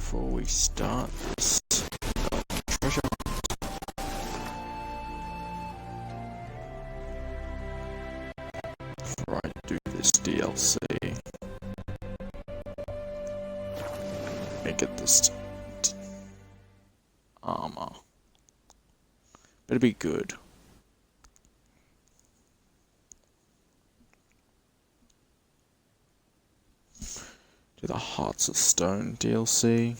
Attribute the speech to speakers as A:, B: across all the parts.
A: before we start this treasure hunt. Before I do this DLC, let me get this armor. Better be good. Do the Hearts of Stone DLC.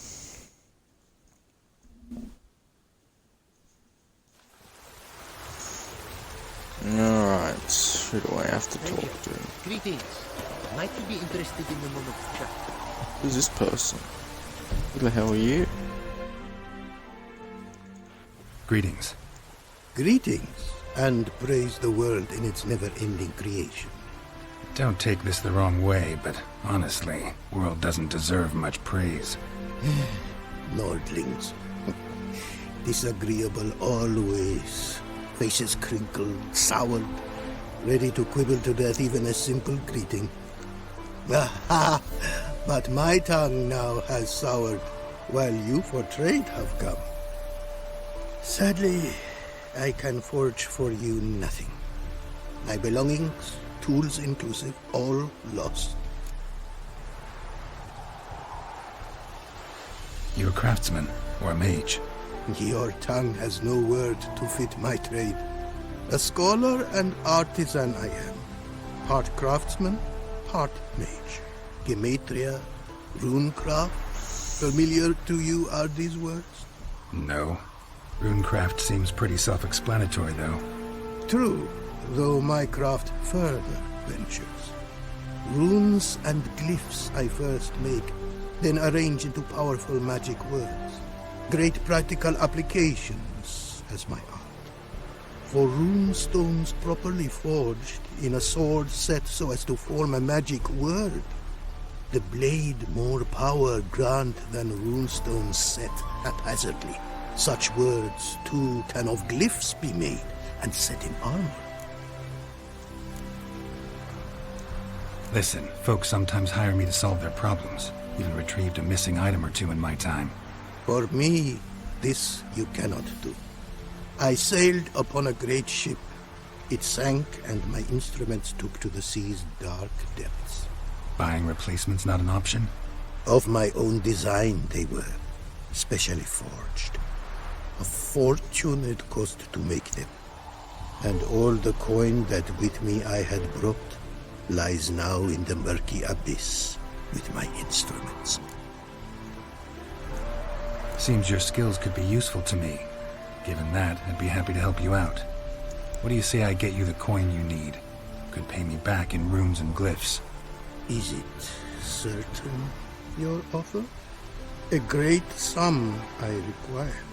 A: Alright, who do I have to talk to?
B: Greetings. Might you be interested in a moment of chat?
A: Who's this person? Who the hell are you?
C: Greetings.
D: Greetings, and praise the world in its never-ending creation.
C: Don't take this the wrong way, but honestly, world doesn't deserve much praise.
D: Nordlings. Disagreeable always. Faces crinkled, soured, ready to quibble to death even a simple greeting. Aha! But my tongue now has soured, while you for trade have come. Sadly, I can forge for you nothing. My belongings, tools inclusive, all lost.
C: You're a craftsman, or a mage.
D: Your tongue has no word to fit my trade. A scholar and artisan I am. Part craftsman, part mage. Gematria, runecraft. Familiar to you are these words?
C: No. Runecraft seems pretty self-explanatory, though.
D: True, though my craft further ventures. Runes and glyphs I first make, then arrange into powerful magic words. Great practical applications as my art. For rune stones properly forged in a sword set so as to form a magic word, the blade more power grant than runestones set haphazardly. Such words too can of glyphs be made and set in armor.
C: Listen, folks sometimes hire me to solve their problems. Even retrieved a missing item or two in my time.
D: For me, this you cannot do. I sailed upon a great ship. It sank, and my instruments took to the sea's dark depths.
C: Buying replacements not an option?
D: Of my own design they were, specially forged. A fortune it cost to make them. And all the coin that with me I had brought lies now in the murky abyss with my instruments.
C: Seems your skills could be useful to me. Given that, I'd be happy to help you out. What do you say I get you the coin you need? Could pay me back in runes and glyphs.
D: Is it certain, your offer? A great sum I require.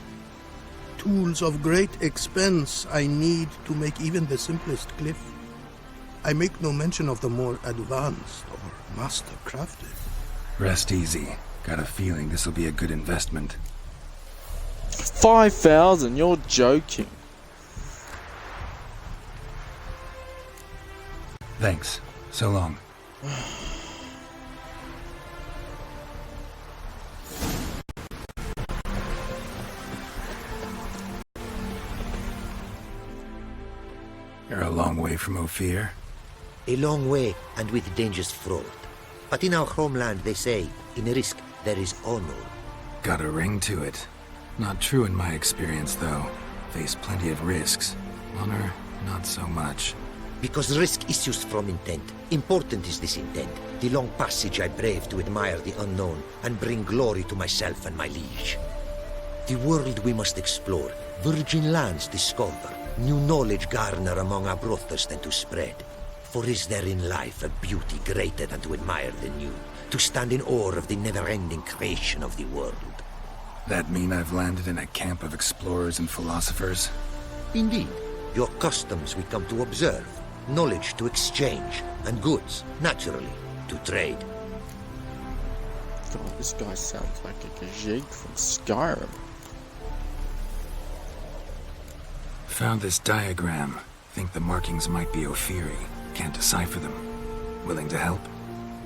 D: Tools of great expense I need to make even the simplest glyph. I make no mention of the more advanced or master-crafted.
C: Rest easy. Got a feeling this will be a good investment.
A: 5,000? You're joking.
C: Thanks. So long. You're a long way from Ophir.
B: A long way, and with dangerous fraught. But in our homeland, they say, in risk, there is honor.
C: Got a ring to it. Not true in my experience, though. Face plenty of risks. Honor, not so much.
B: Because risk issues from intent. Important is this intent. The long passage I brave to admire the unknown, and bring glory to myself and my liege. The world we must explore, virgin lands discover, new knowledge garner among our brothers than to spread. For is there in life a beauty greater than to admire the new, to stand in awe of the never-ending creation of the world?
C: That mean I've landed in a camp of explorers and philosophers?
B: Indeed, your customs we come to observe, knowledge to exchange, and goods, naturally, to trade.
A: God, this guy sounds like a Khajiit from Skyrim.
C: Found this diagram. Think the markings might be Ophiri. Can't decipher them. Willing to help?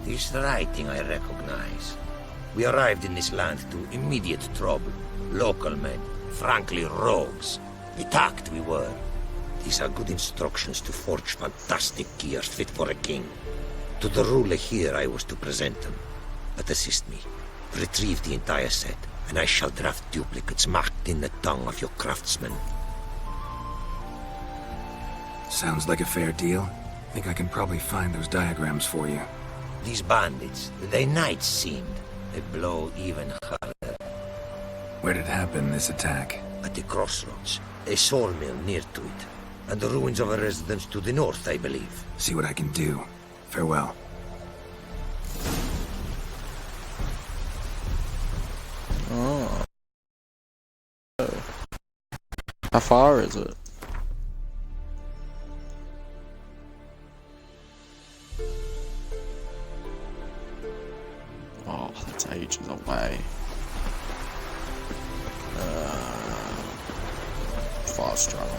B: This writing I recognize. We arrived in this land to immediate trouble. Local men, frankly rogues. Attacked we were. These are good instructions to forge fantastic gears fit for a king. To the ruler here I was to present them. But assist me. Retrieve the entire set, and I shall draft duplicates marked in the tongue of your craftsmen.
C: Sounds like a fair deal. Think I can probably find those diagrams for you.
B: These bandits, they knights seemed. They blow even harder.
C: Where did it happen, this attack?
B: At the crossroads, a sawmill near to it, and the ruins of a residence to the north, I believe.
C: See what I can do. Farewell.
A: Oh. How far is it? Oh, that's ages away. Fast travel.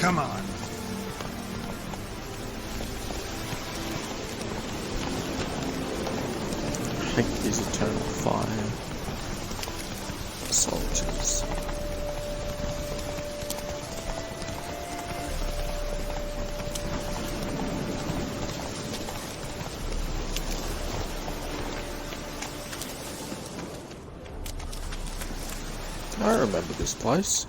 C: Come on.
A: I hate these eternal fire soldiers. I remember this place.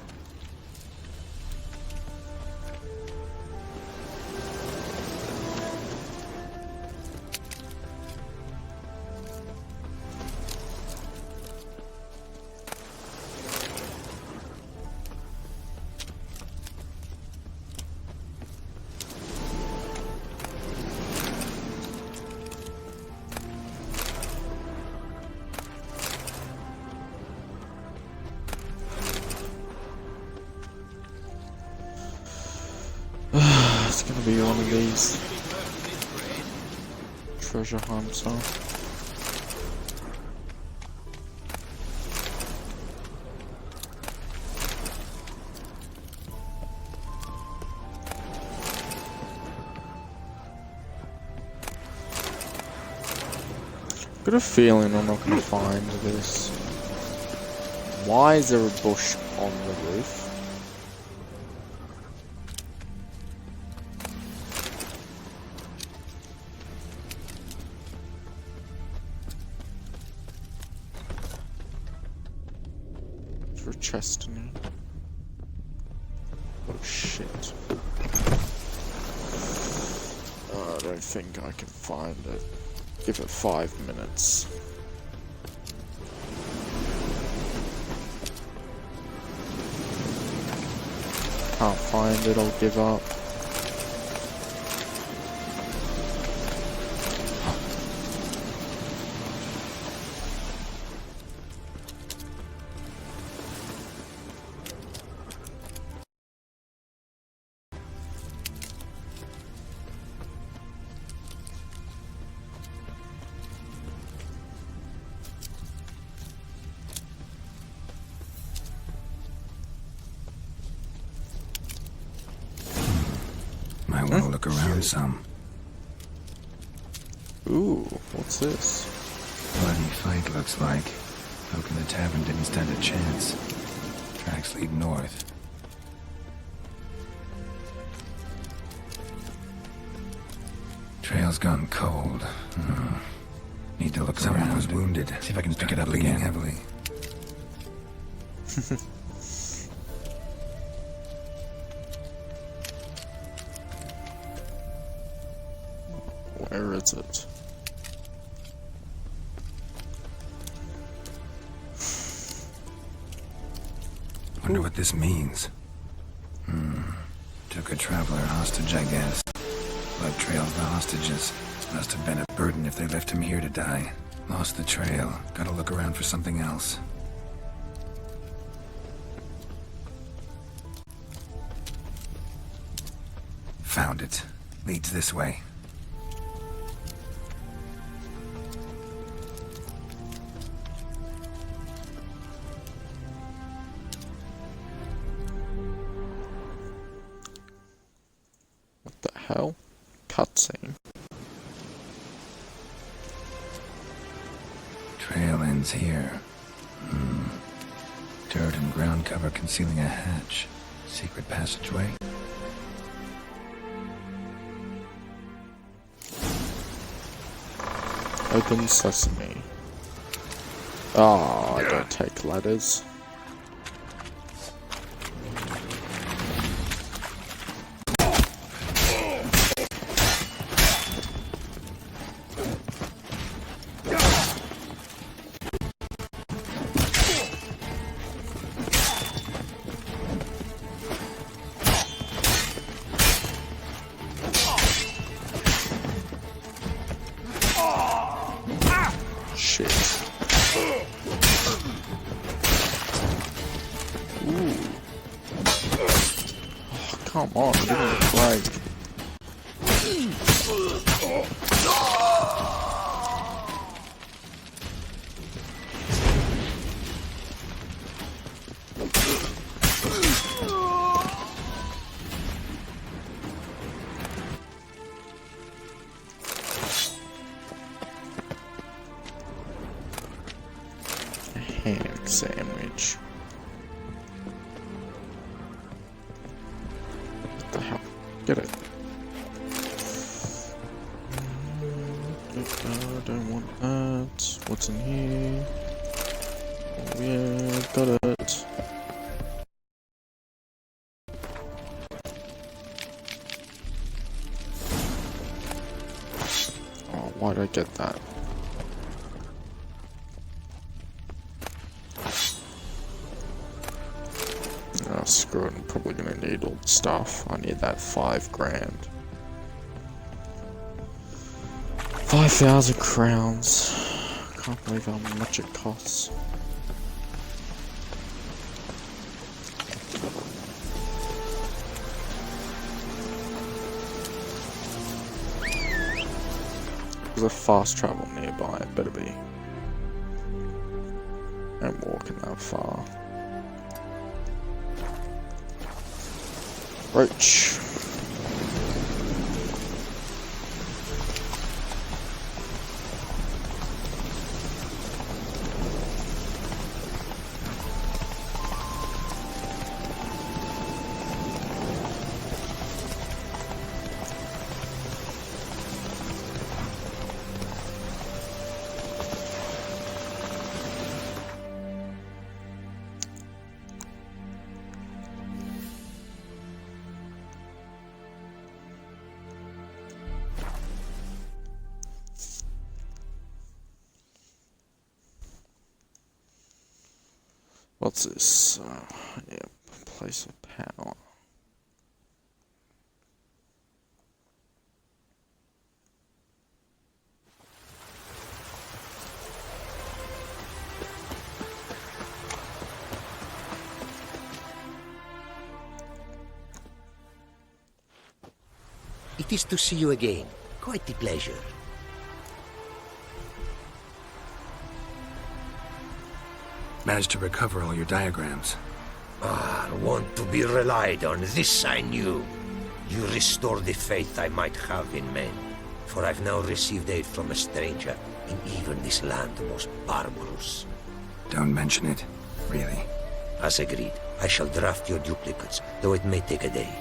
A: It's gonna be one of these treasure hunts, huh? I've got a feeling I'm not gonna find this. Why is there a bush on the roof? For a chest in it. Oh shit. I don't think I can find it. Give it 5 minutes. Can't find it, I'll give up.
C: Might want to look around some.
A: Ooh, what's this?
C: Bloody fight looks like. Folk in the tavern didn't stand a chance. Tracks lead north. Trail's gone cold. Need to look
E: Someone
C: around.
E: was wounded.
C: See if I can pick it up
E: Bleeding
C: again.
E: heavily.
A: Where is it?
C: Wonder what this means. Took a traveler hostage, I guess. Blood trails the hostages. Must have been a burden if they left him here to die. Lost the trail. Gotta look around for something else. Found it. Leads this way.
A: What the hell? Cutscene.
C: Trail ends here. Dirt and ground cover concealing a hatch. Secret passageway.
A: Open sesame. Oh, I don't take ladders. Shit. Ooh. Oh, come on, give me a break. Ham sandwich. What the hell? Get it. I don't want that. What's in here? Oh yeah, got it. Oh, why did I get that? Oh, screw it, I'm probably gonna need all the stuff. I need that 5 grand. 5,000 crowns. Can't believe how much it costs. There's a fast travel nearby, it better be. I'm walking that far. Roach. What's this? Yeah, place of power.
B: It is to see you again. Quite the pleasure.
C: Managed to recover all your diagrams.
B: Want to be relied on. This I knew. You restore the faith I might have in men. For I've now received aid from a stranger in even this land most barbarous.
C: Don't mention it. Really.
B: As agreed, I shall draft your duplicates, though it may take a day.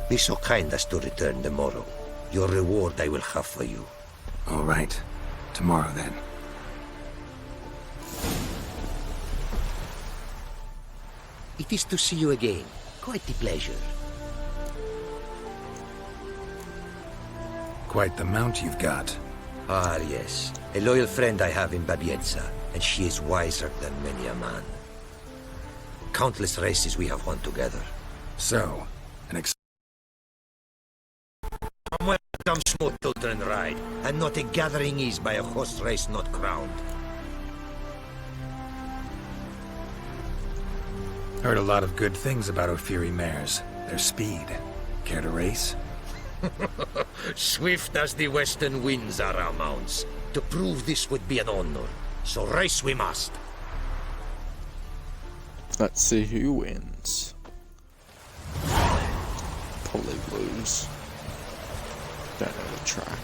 B: Be so kind as to return tomorrow. Your reward I will have for you.
C: All right. Tomorrow, then.
B: It is to see you again. Quite the pleasure.
C: Quite the mount you've got.
B: Ah, yes. A loyal friend I have in Babienza, and she is wiser than many a man. countless races we have won together.
C: So,
B: Somewhere some small children ride, and not a gathering is by a horse race not crowned.
C: heard a lot of good things about Ophiri mares. Their speed. Care to race?
B: Swift as the western winds are our mounts. To prove this would be an honor. So race we must.
A: Let's see who wins. Probably lose. Don't know the track.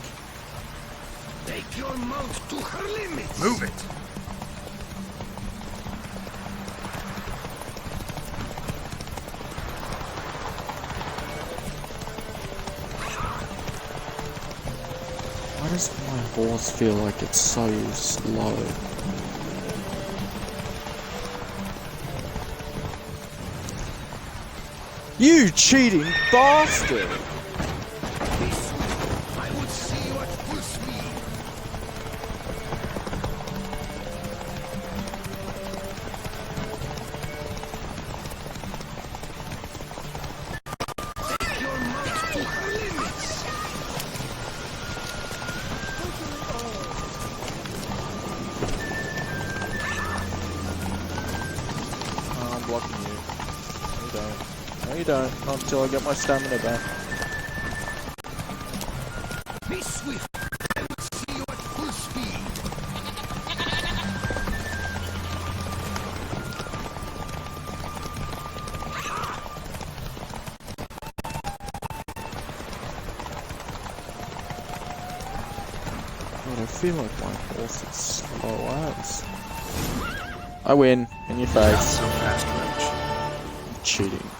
B: Take your mount to her limits.
C: Move it!
A: Why does my horse feel like it's so slow? You cheating bastard!
B: I would see you at full speed. Take your mount to her limits.
A: Oh, I'm blocking you. No, you don't. No, you don't. Not until I get my stamina back.
B: Be swift. I would see you at full speed.
A: God, I feel like my horse is slow as. I win. In your face.
C: So fast, Roach.
A: Cheating.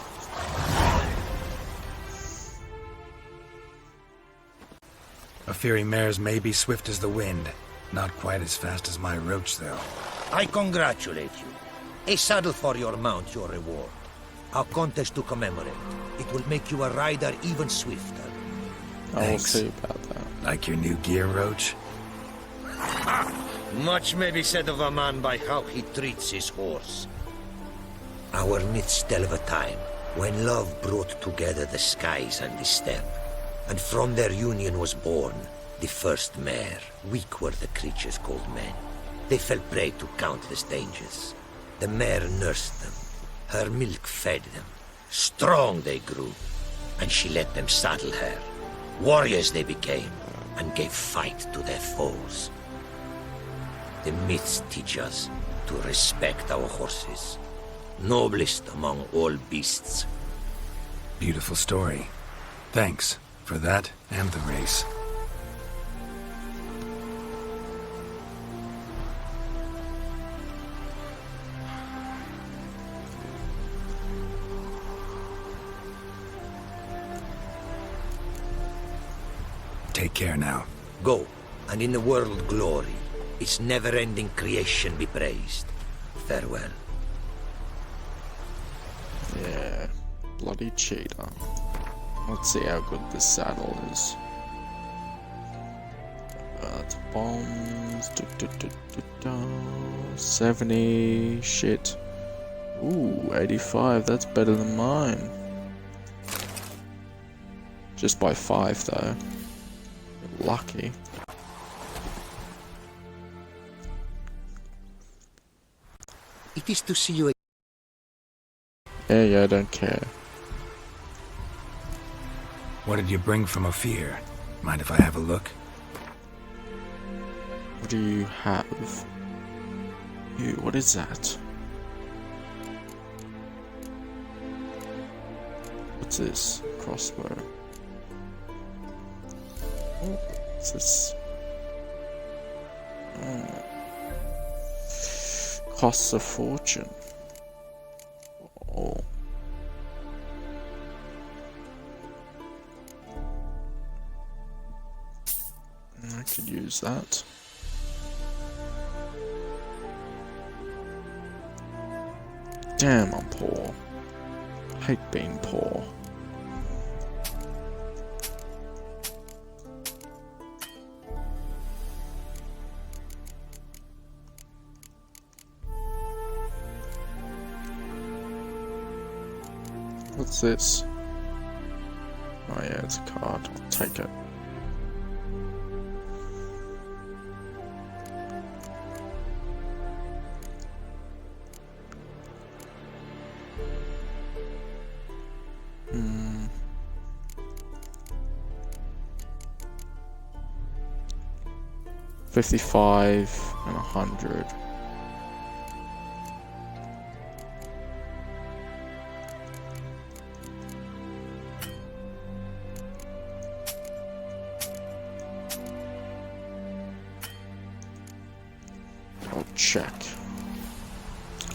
C: Ophiri mares may be swift as the wind. Not quite as fast as my Roach, though.
B: I congratulate you. A saddle for your mount, your reward. A contest to commemorate. It will make you a rider even swifter.
A: I will
C: Thanks.
A: see about that.
C: Like your new gear, Roach?
B: Much may be said of a man by how he treats his horse. Our myths tell of a time when love brought together the skies and the steppe, and from their union was born the first mare. Weak were the creatures called men. They fell prey to countless dangers. The mare nursed them. Her milk fed them. Strong they grew, and she let them saddle her. Warriors they became, and gave fight to their foes. The myths teach us to respect our horses, noblest among all beasts.
C: Beautiful story. Thanks for that and the race. Take care now.
B: Go, and in the world glory, its never-ending creation be praised. Farewell.
A: Yeah. Bloody cheater. Let's see how good this saddle is. It's bombs. 70. Shit. Ooh, 85. That's better than mine. Just by 5 though. Lucky.
B: It is to see you
A: Yeah, I don't care.
C: What did you bring from Ophir? Mind if I have a look?
A: What do you have? You, what is that? What's this? Crossbow. Oh, what's this? Oh. Costs a fortune. Oh. I could use that. Damn, I'm poor. I hate being poor. What's this? Oh yeah, it's a card. I'll take it. Hmm. 55 and 100. I'll check.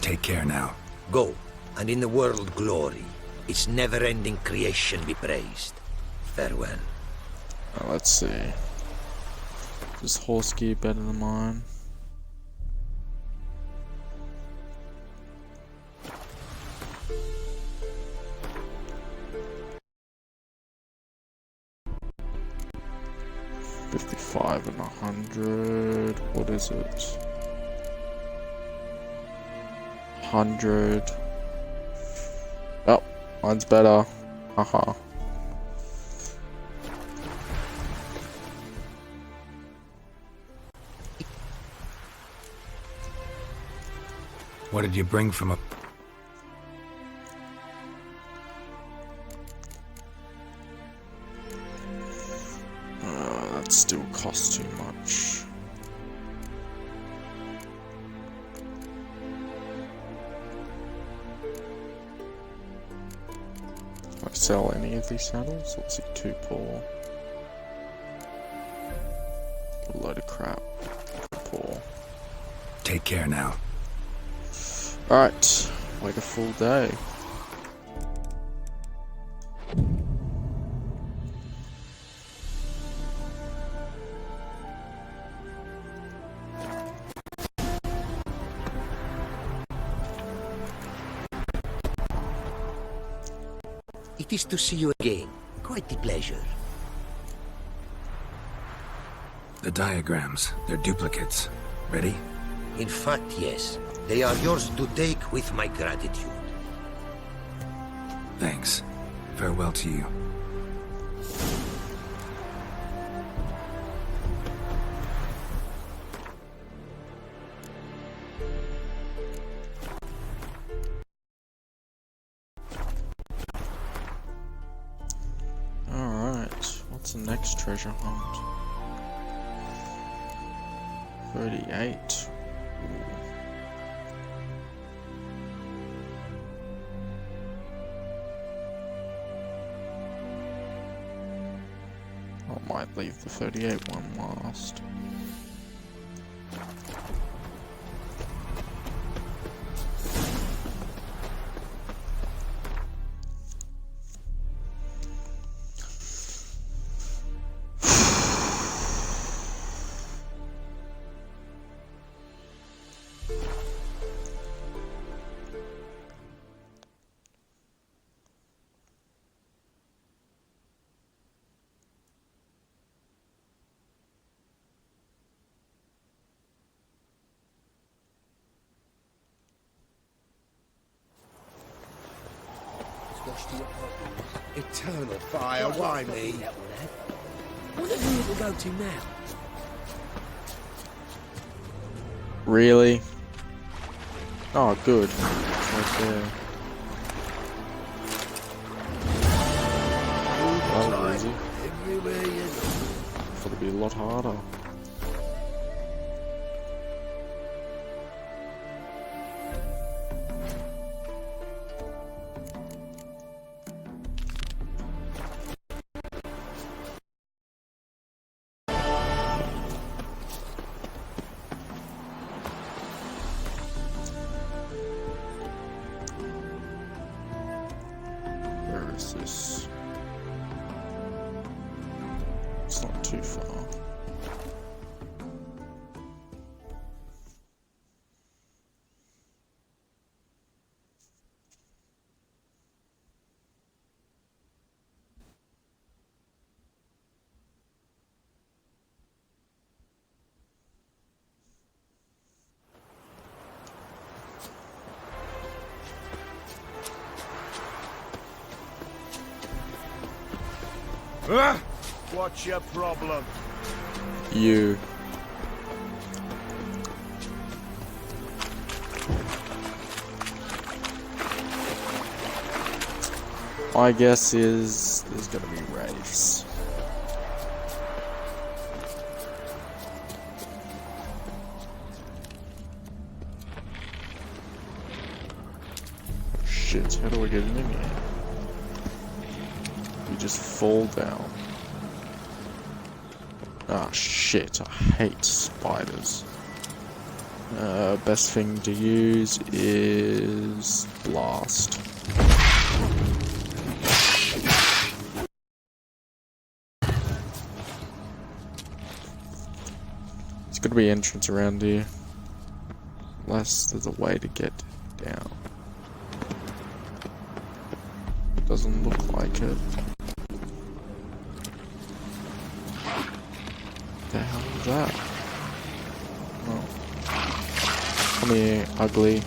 C: Take care now.
B: Go, and in the world glory, its never-ending creation be praised. Farewell.
A: Let's see. Is horse gear better than mine? $55 and 100. What is it? 100. Oh, mine's better. Haha.
C: What did you bring from a...
A: That still costs too much. Can I sell any of these saddles? Let's see, too poor. A load of crap. Too poor.
C: Take care now.
A: Alright, wait a full day.
B: It is to see you again. Quite the pleasure.
C: The diagrams, they're duplicates. Ready?
B: In fact, yes. They are yours to take with my gratitude.
C: Thanks. Farewell to you.
A: Alright, what's the next treasure hunt? 38. I might leave the 38 one last.
E: Eternal fire, why me?
B: What are we to go to now?
A: Really? Oh, good. Right there. That was easy.
E: Everywhere you go.
A: Thought it'd be a lot harder. Where is this? It's not too far.
E: What's your problem?
A: You. My guess is there's gonna be wraiths. Shit, how do I get in here? You just fall down. Ah, shit, I hate spiders. Best thing to use is blast. There's gotta be entrance around here. Unless there's a way to get down. Doesn't look like it. What the hell is that? Oh. Come here, ugly.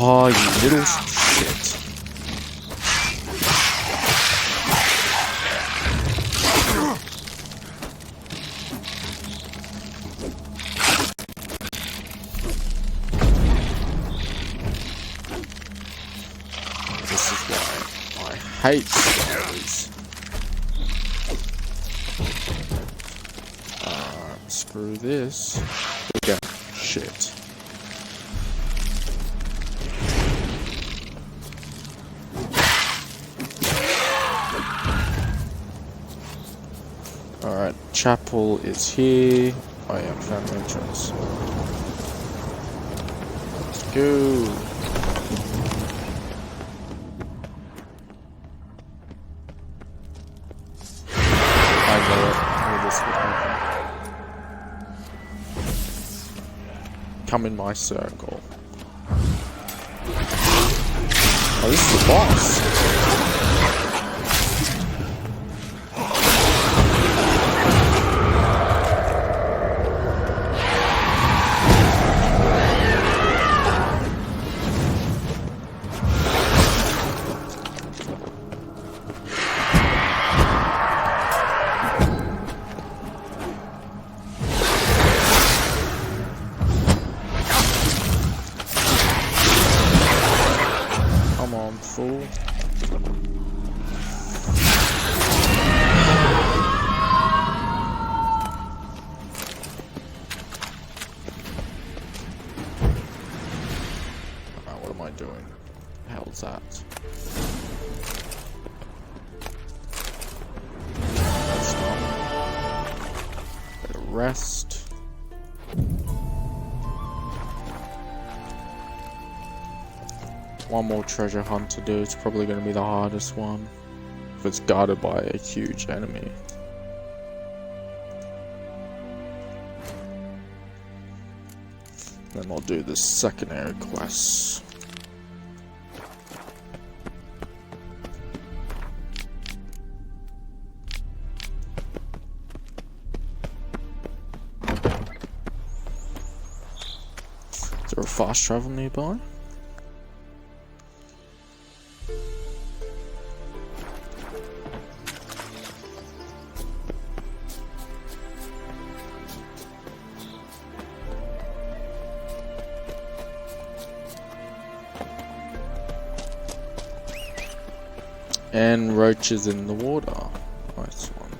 A: Oh, you little shit. This is why I hate spiders. Screw this. There we go. Shit. Alright, chapel is here. Oh yeah, found the entrance. Let's go. I know it. I knew this would happen. Come in my circle. Oh, this is the boss. Come on, fool. What am I doing? The hell's that? That's not. Better rest. One more treasure hunt to do. It's probably going to be the hardest one if it's guarded by a huge enemy. Then I'll do the secondary quests. Is there a fast travel nearby? And roaches in the water. Nice one.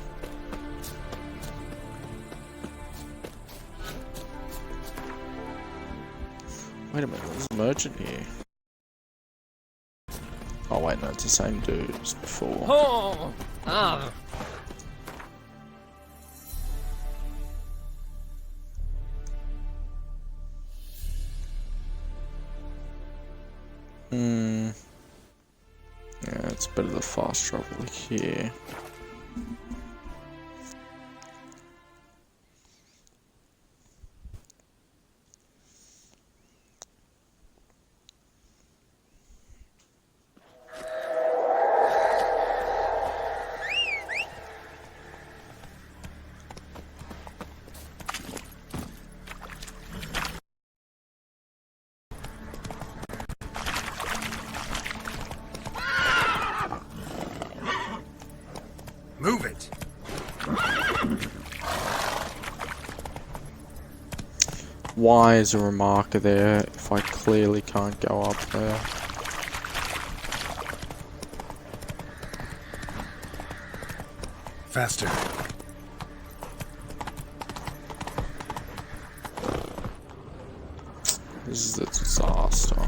A: Wait a minute, there's a merchant here. Oh wait, no, it's the same dude as before.
F: Oh, ah.
A: Yeah, it's better the fast travel here.
C: Move it!
A: Why is a marker there if I clearly can't go up there?
C: Faster.
A: This is a disaster.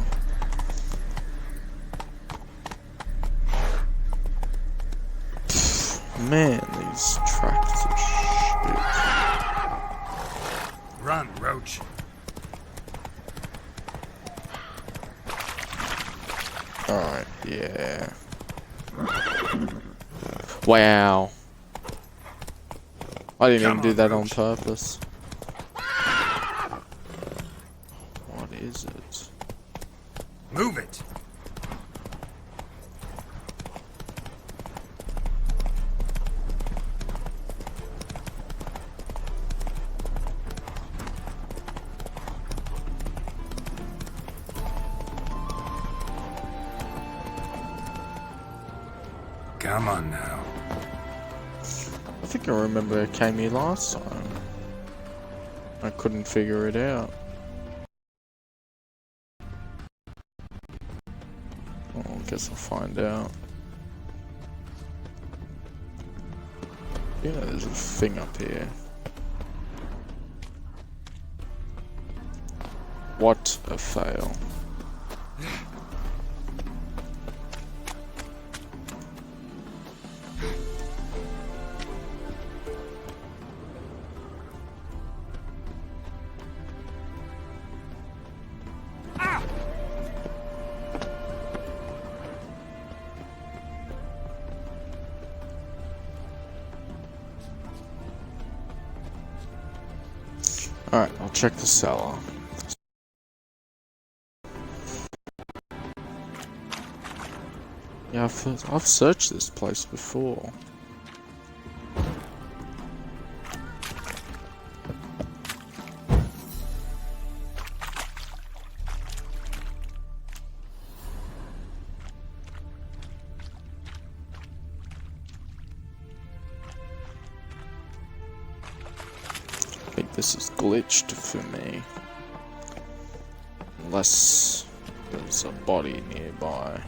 A: Man, these tracks are shit.
C: Run, Roach.
A: Alright, yeah. Wow. I didn't even do that on purpose. What is it?
C: Move it! Come on now.
A: I think I remember it came here last time. I couldn't figure it out. Well, I guess I'll find out. Yeah, there's a thing up here. What a fail. Alright, I'll check the cellar. Yeah, I've searched this place before. I think this is glitched for me. Unless there's a body nearby.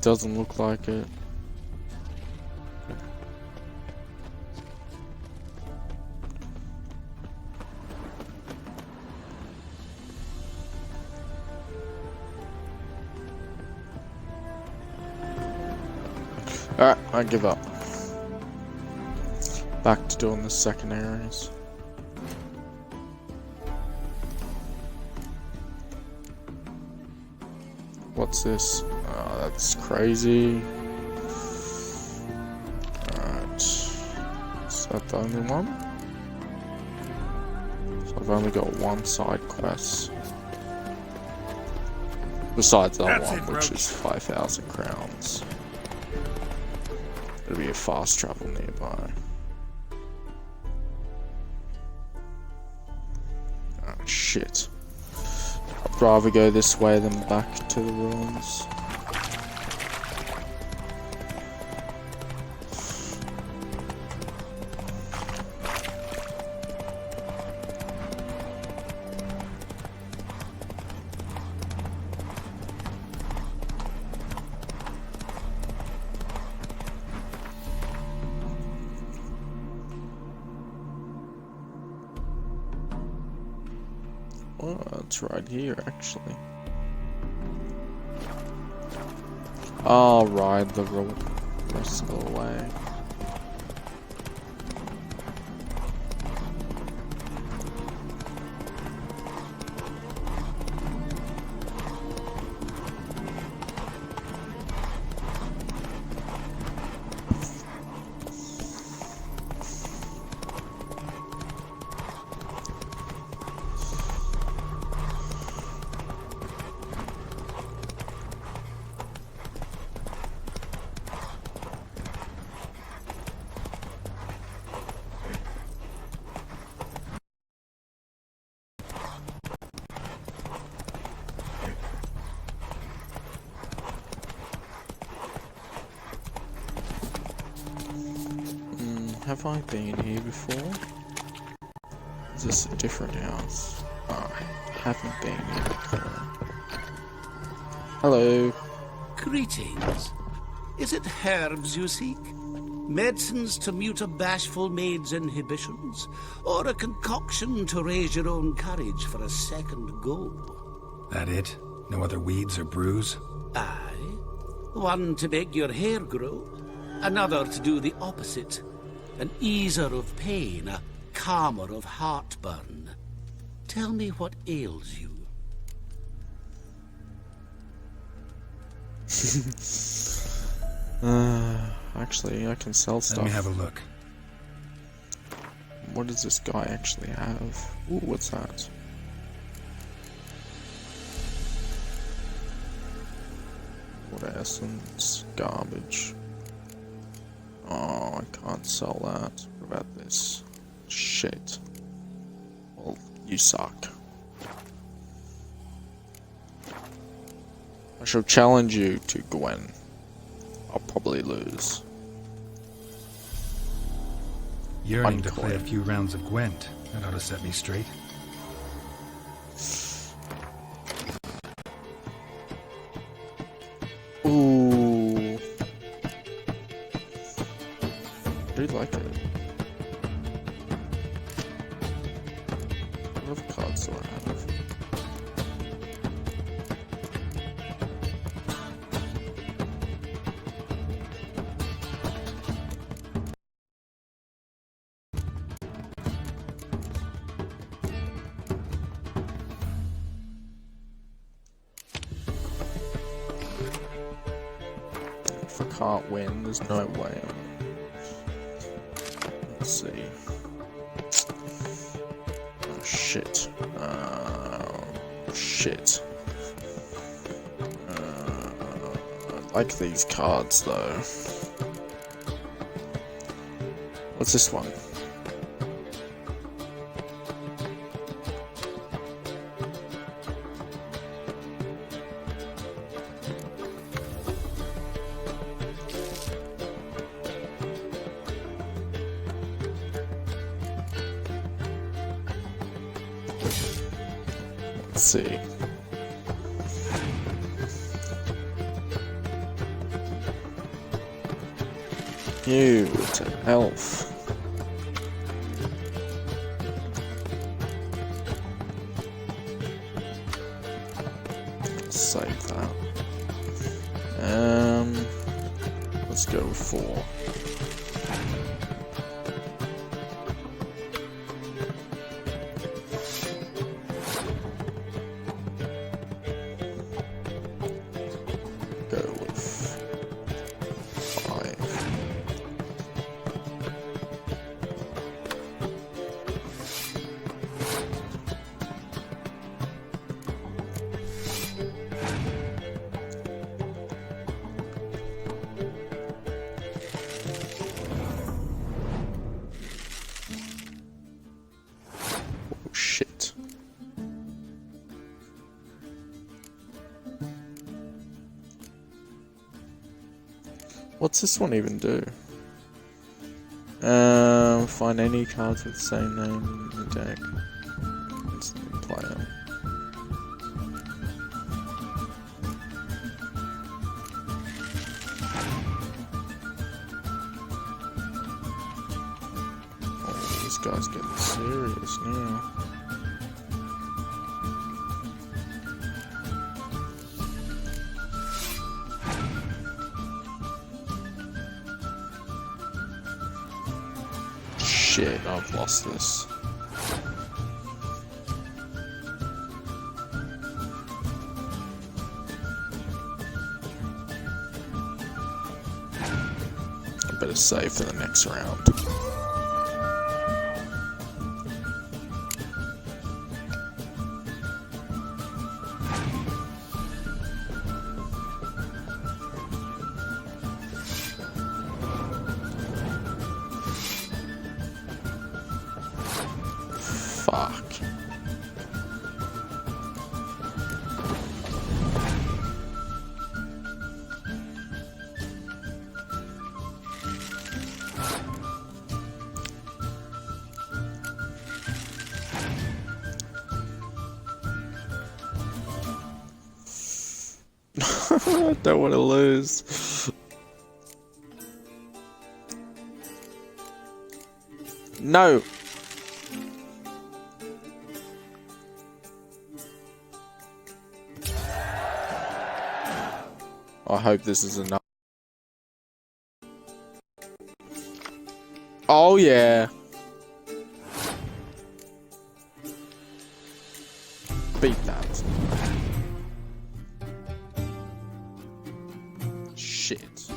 A: Doesn't look like it. Alright, I give up. Back to doing the secondaries. What's this? Oh, that's crazy. Alright. Is that the only one? So I've only got one side quest. Besides that
C: That's
A: one,
C: it,
A: which
C: Roach.
A: is 5,000 crowns. There'll be a fast travel nearby. Oh shit. I'd rather go this way than back to the ruins. Oh, it's right here, actually. I'll ride the rest of the way. have I been here before? Is this a different house? Oh, I haven't been here before. Hello.
E: Greetings. Is it herbs you seek? Medicines to mute a bashful maid's inhibitions? Or a concoction to raise your own courage for a second go?
C: That it? No other weeds or brews?
E: Aye. One to make your hair grow, another to do the opposite. An easer of pain, a calmer of heartburn. Tell me what ails you.
A: Actually, I can sell stuff.
C: Let me have a look.
A: What does this guy actually have? Ooh, what's that? Water essence, garbage. Oh, I can't sell that. What about this? Shit. Well, you suck. I shall challenge you to Gwen. I'll probably lose.
C: Yearning to play a few rounds of Gwent. That ought to set me straight.
A: Ooh. I do like it. What other cards do I have? If I can't win, there's no way. Let's see. Oh shit. Shit. I like these cards though. What's this one? Let's see. Ew, it's an elf. Let's save that. Let's go with 4. Go with 5. Oh shit. What's this one even do? Find any cards with the same name in the deck. Instantly play them. Oh, this guy's getting serious now. Shit, I've lost this. I better save for the next round. Fuck. I don't want to lose. No. I hope this is enough. Oh yeah. Beat that. Shit.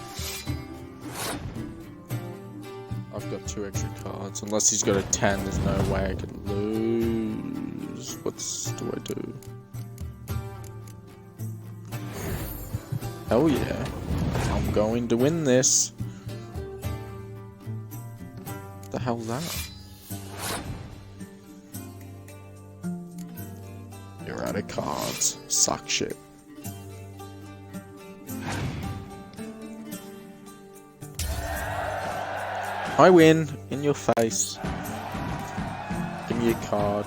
A: I've got 2 extra cards. Unless he's got a 10, there's no way I could lose. What do I do? Hell yeah. I'm going to win this. What the hell's that? You're out of cards. Suck shit. I win. In your face. Give me a card.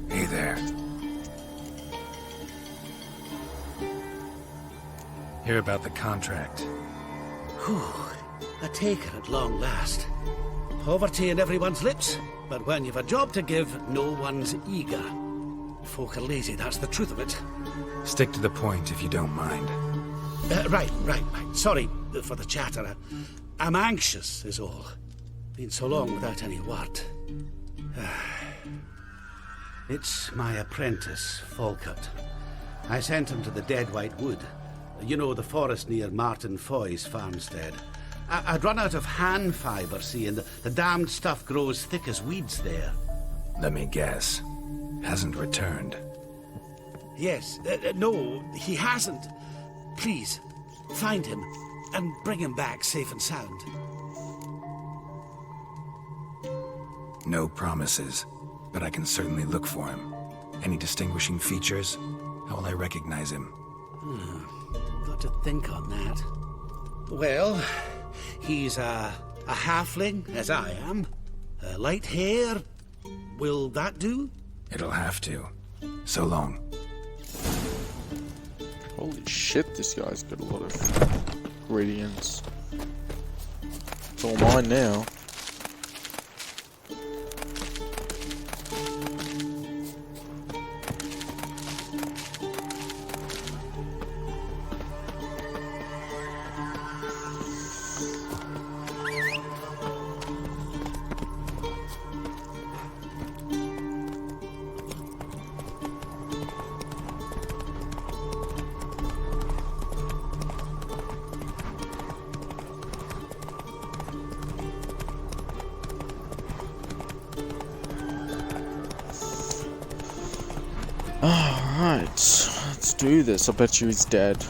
C: Hey there. Hear about the contract.
E: Whew, a taker at long last. Poverty in everyone's lips, but when you've a job to give, no one's eager. Folk are lazy, that's the truth of it.
C: Stick to the point if you don't mind.
E: Right. Sorry for the chatter. I'm anxious, is all. Been so long without any word. It's my apprentice, Falkert. I sent him to the Dead White Wood. You know, the forest near Martin Foy's farmstead. I'd run out of hand fibre, see, and the damned stuff grows thick as weeds there.
C: Let me guess. Hasn't returned.
E: Yes, no, he hasn't. Please, find him and bring him back safe and sound.
C: No promises, but I can certainly look for him. Any distinguishing features? How will I recognize him?
E: Got to think on that. Well, he's a halfling, as I am. Light hair. Will that do?
C: It'll have to. So long.
A: Holy shit, this guy's got a lot of ingredients. It's all mine now. Alright, let's do this. I bet you he's dead.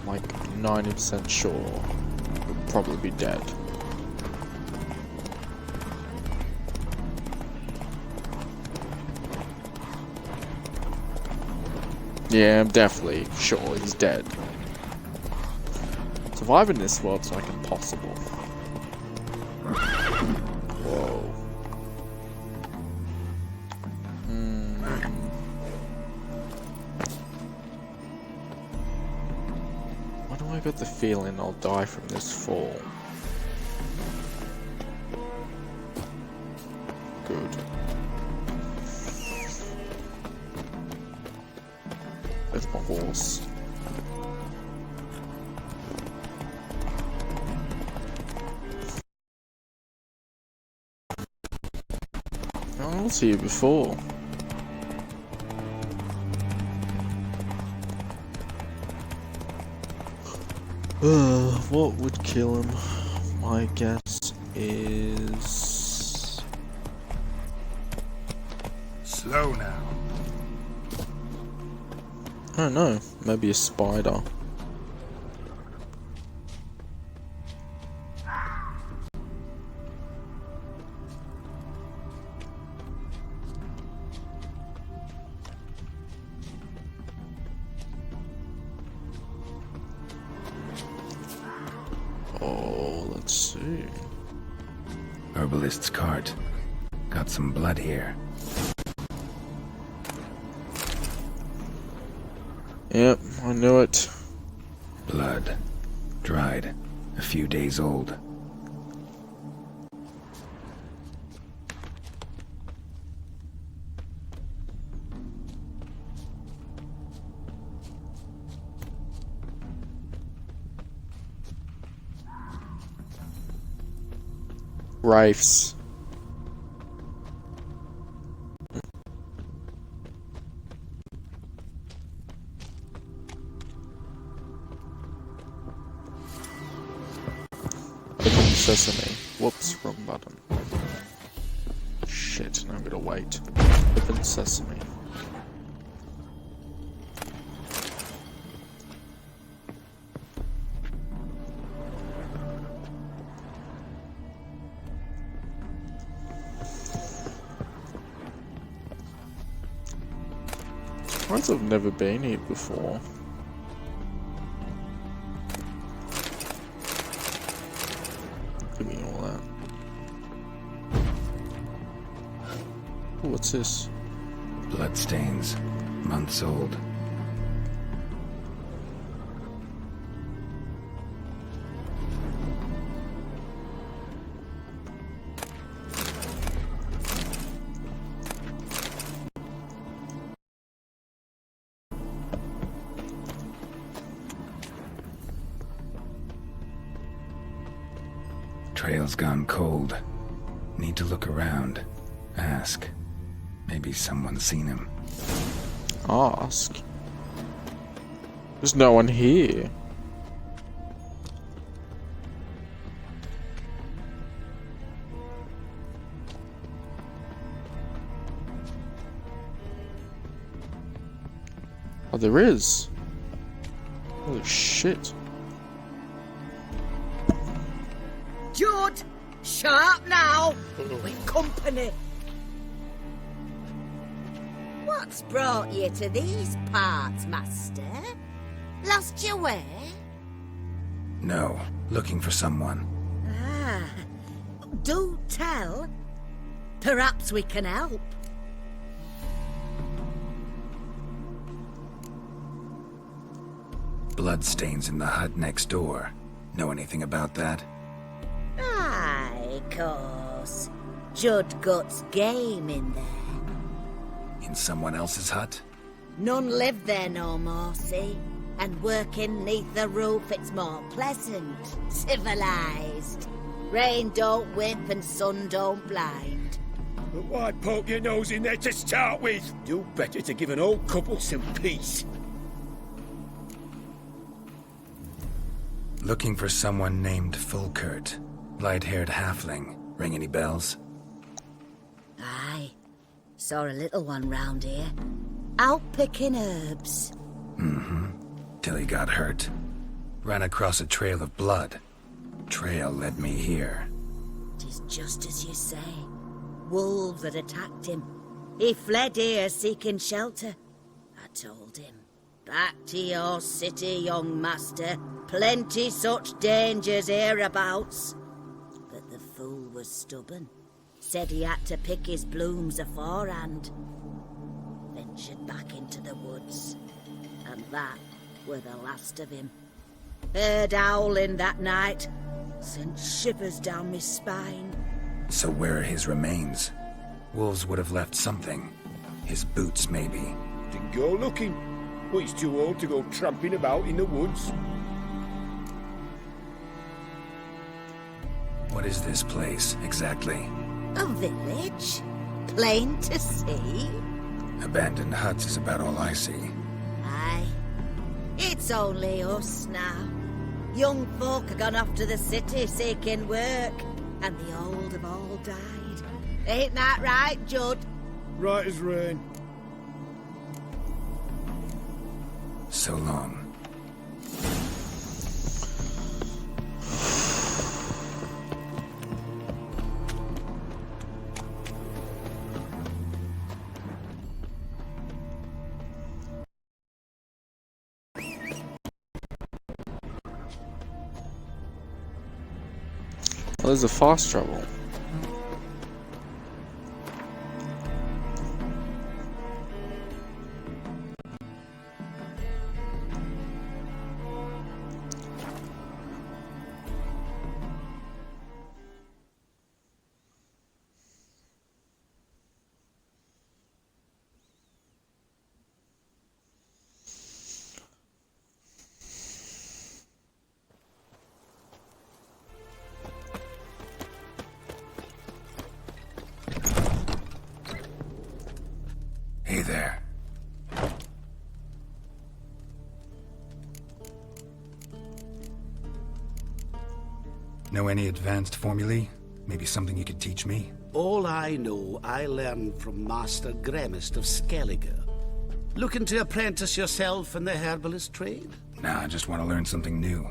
A: Like 90% sure. He'll probably be dead. Yeah, I'm definitely sure he's dead. Surviving this world's like impossible. Whoa. Why do I get the feeling I'll die from this fall? Good. That's my horse. I was here before. What would kill him? My guess is...
C: Slow now.
A: I don't know. Maybe a spider. Oh, let's see.
C: Herbalist's cart. Got some blood here.
A: Yep, I knew it.
C: Blood. Dried. A few days old.
A: Wraiths. Open sesame. Whoops, wrong button. Shit, now I'm gonna wait. Open sesame. I've never been here before. Give me all that. Oh, what's this?
C: Bloodstains. Months old. Trail's gone cold. Need to look around. Ask. Maybe someone's seen him.
A: Ask. There's no one here. Oh, there is. Holy shit.
F: Judd! Sharp now! We've company! What's brought you to these parts, master? Lost your way?
C: No. Looking for someone.
F: Ah, do tell. Perhaps we can help.
C: Bloodstains in the hut next door. Know anything about that?
F: Aye, course. Judd Guts game in there.
C: In someone else's hut?
F: None live there no more, see? And working neath the roof, it's more pleasant, civilized. Rain don't whip and sun don't blind.
G: But why poke your nose in there to start with? Do better to give an old couple some peace.
C: Looking for someone named Fulkert. Light-haired halfling. Ring any bells?
F: Aye. Saw a little one round here. Out picking herbs.
C: Till he got hurt. Ran across a trail of blood. Trail led me here.
F: 'Tis just as you say. Wolves had attacked him. He fled here seeking shelter. I told him. Back to your city, young master. Plenty such dangers hereabouts. But the fool was stubborn. Said he had to pick his blooms aforehand. Ventured back into the woods. And that were the last of him. Heard howling that night. Sent shivers down my spine.
C: So where are his remains? Wolves would have left something. His boots, maybe.
G: Then go looking. But he's too old to go tramping about in the woods.
C: What is this place, exactly?
F: A village? Plain to see?
C: Abandoned huts is about all I see.
F: Aye. It's only us now. Young folk have gone off to the city seeking work, and the old have all died. Ain't that right, Judd?
G: Right as rain.
C: So long.
A: Oh, there's a fast travel.
C: there. Know any advanced formulae? Maybe something you could teach me?
E: All I know, I learned from Master Gremist of Skellige. Looking to apprentice yourself in the herbalist trade?
C: Nah, I just want to learn something new.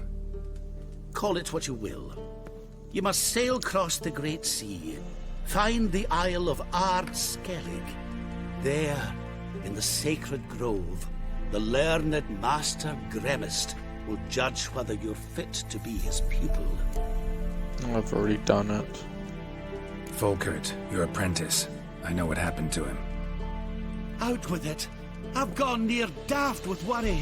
E: Call it what you will. You must sail across the Great Sea, find the Isle of Ard Skellig. There, in the sacred grove, the learned Master Gremist will judge whether you're fit to be his pupil.
A: I've already done it.
C: Volkert, your apprentice. I know what happened to him.
E: Out with it! I've gone near daft with worry.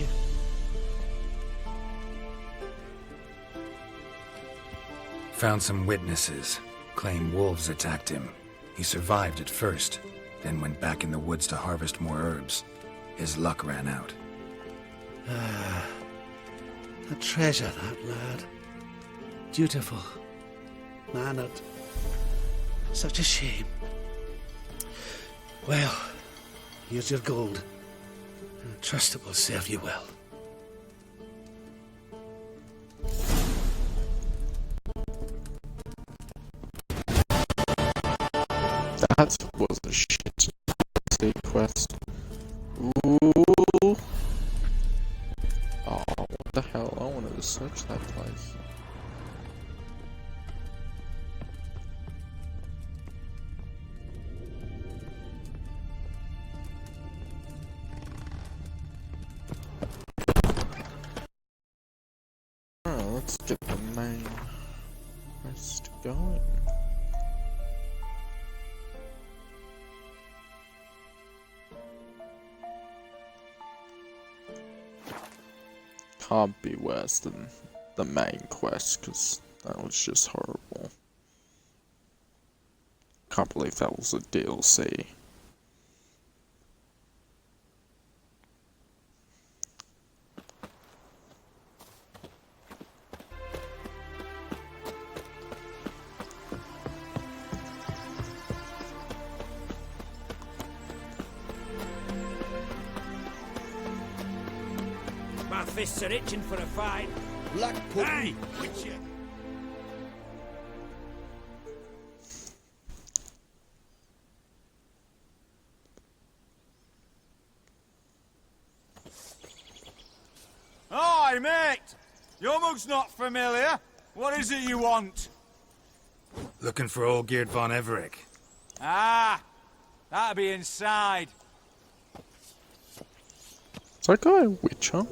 C: Found some witnesses. Claim wolves attacked him. He survived at first, then went back in the woods to harvest more herbs. His luck ran out.
E: A treasure, that lad. Dutiful. Mannered. Such a shame. Well, here's your gold. I trust it will serve you well.
A: That was a shit state quest. Ooh. Oh, what the hell? I wanted to search that place. Alright, let's get the main quest going. Can't be worse than the main quest, because that was just horrible. Can't believe that was a DLC.
H: My fists are itching for a fight.
G: Black pudding.
H: Hey, Witcher!
I: Hi, mate! Your mug's not familiar. What is it you want?
C: Looking for Olgierd von Everec.
I: Ah, that'll be inside.
A: Is that guy a witcher?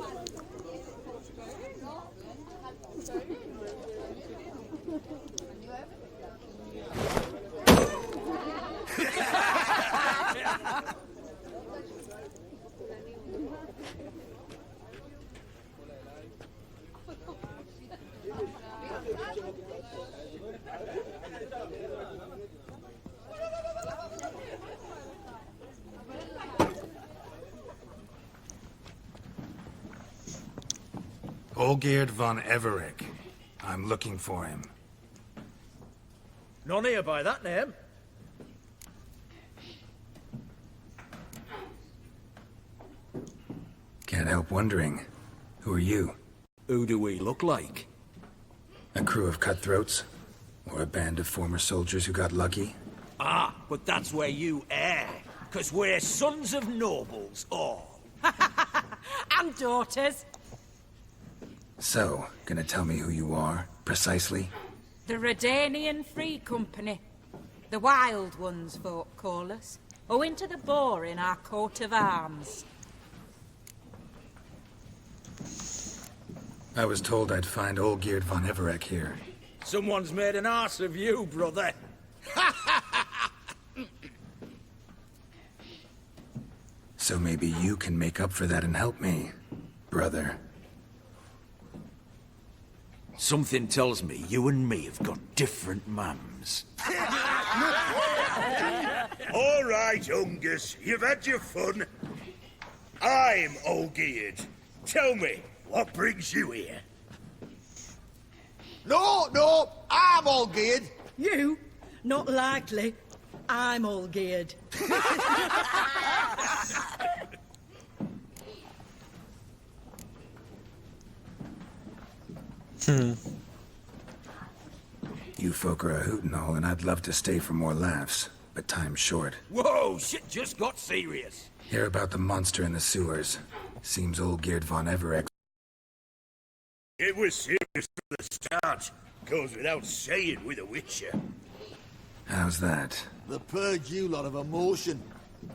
C: Olgierd von Everec. I'm looking for him.
H: None here by that name.
C: Can't help wondering. Who are you?
H: Who do we look like?
C: A crew of cutthroats? Or a band of former soldiers who got lucky?
H: Ah, but that's where you err. 'Cause we're sons of nobles, all.
J: And daughters.
C: So, gonna tell me who you are, precisely?
J: The Redanian Free Company. The Wild Ones, folk call us. Owing to the boar in our coat of arms.
C: I was told I'd find Olgierd von Everec here.
H: Someone's made an arse of you, brother.
C: So maybe you can make up for that and help me, brother.
H: Something tells me you and me have got different mums.
G: All right, Ungus, you've had your fun. I'm Olgierd. Tell me, what brings you here?
K: No, I'm Olgierd.
F: You? Not likely. I'm all geared.
C: You folk are a hoot and all, and I'd love to stay for more laughs, but time's short.
H: Whoa, shit just got serious.
C: Hear about the monster in the sewers. Seems old Geert von Everex.
G: It was serious from the start. Goes without saying with a Witcher.
C: How's that?
I: The purge you lot of emotion.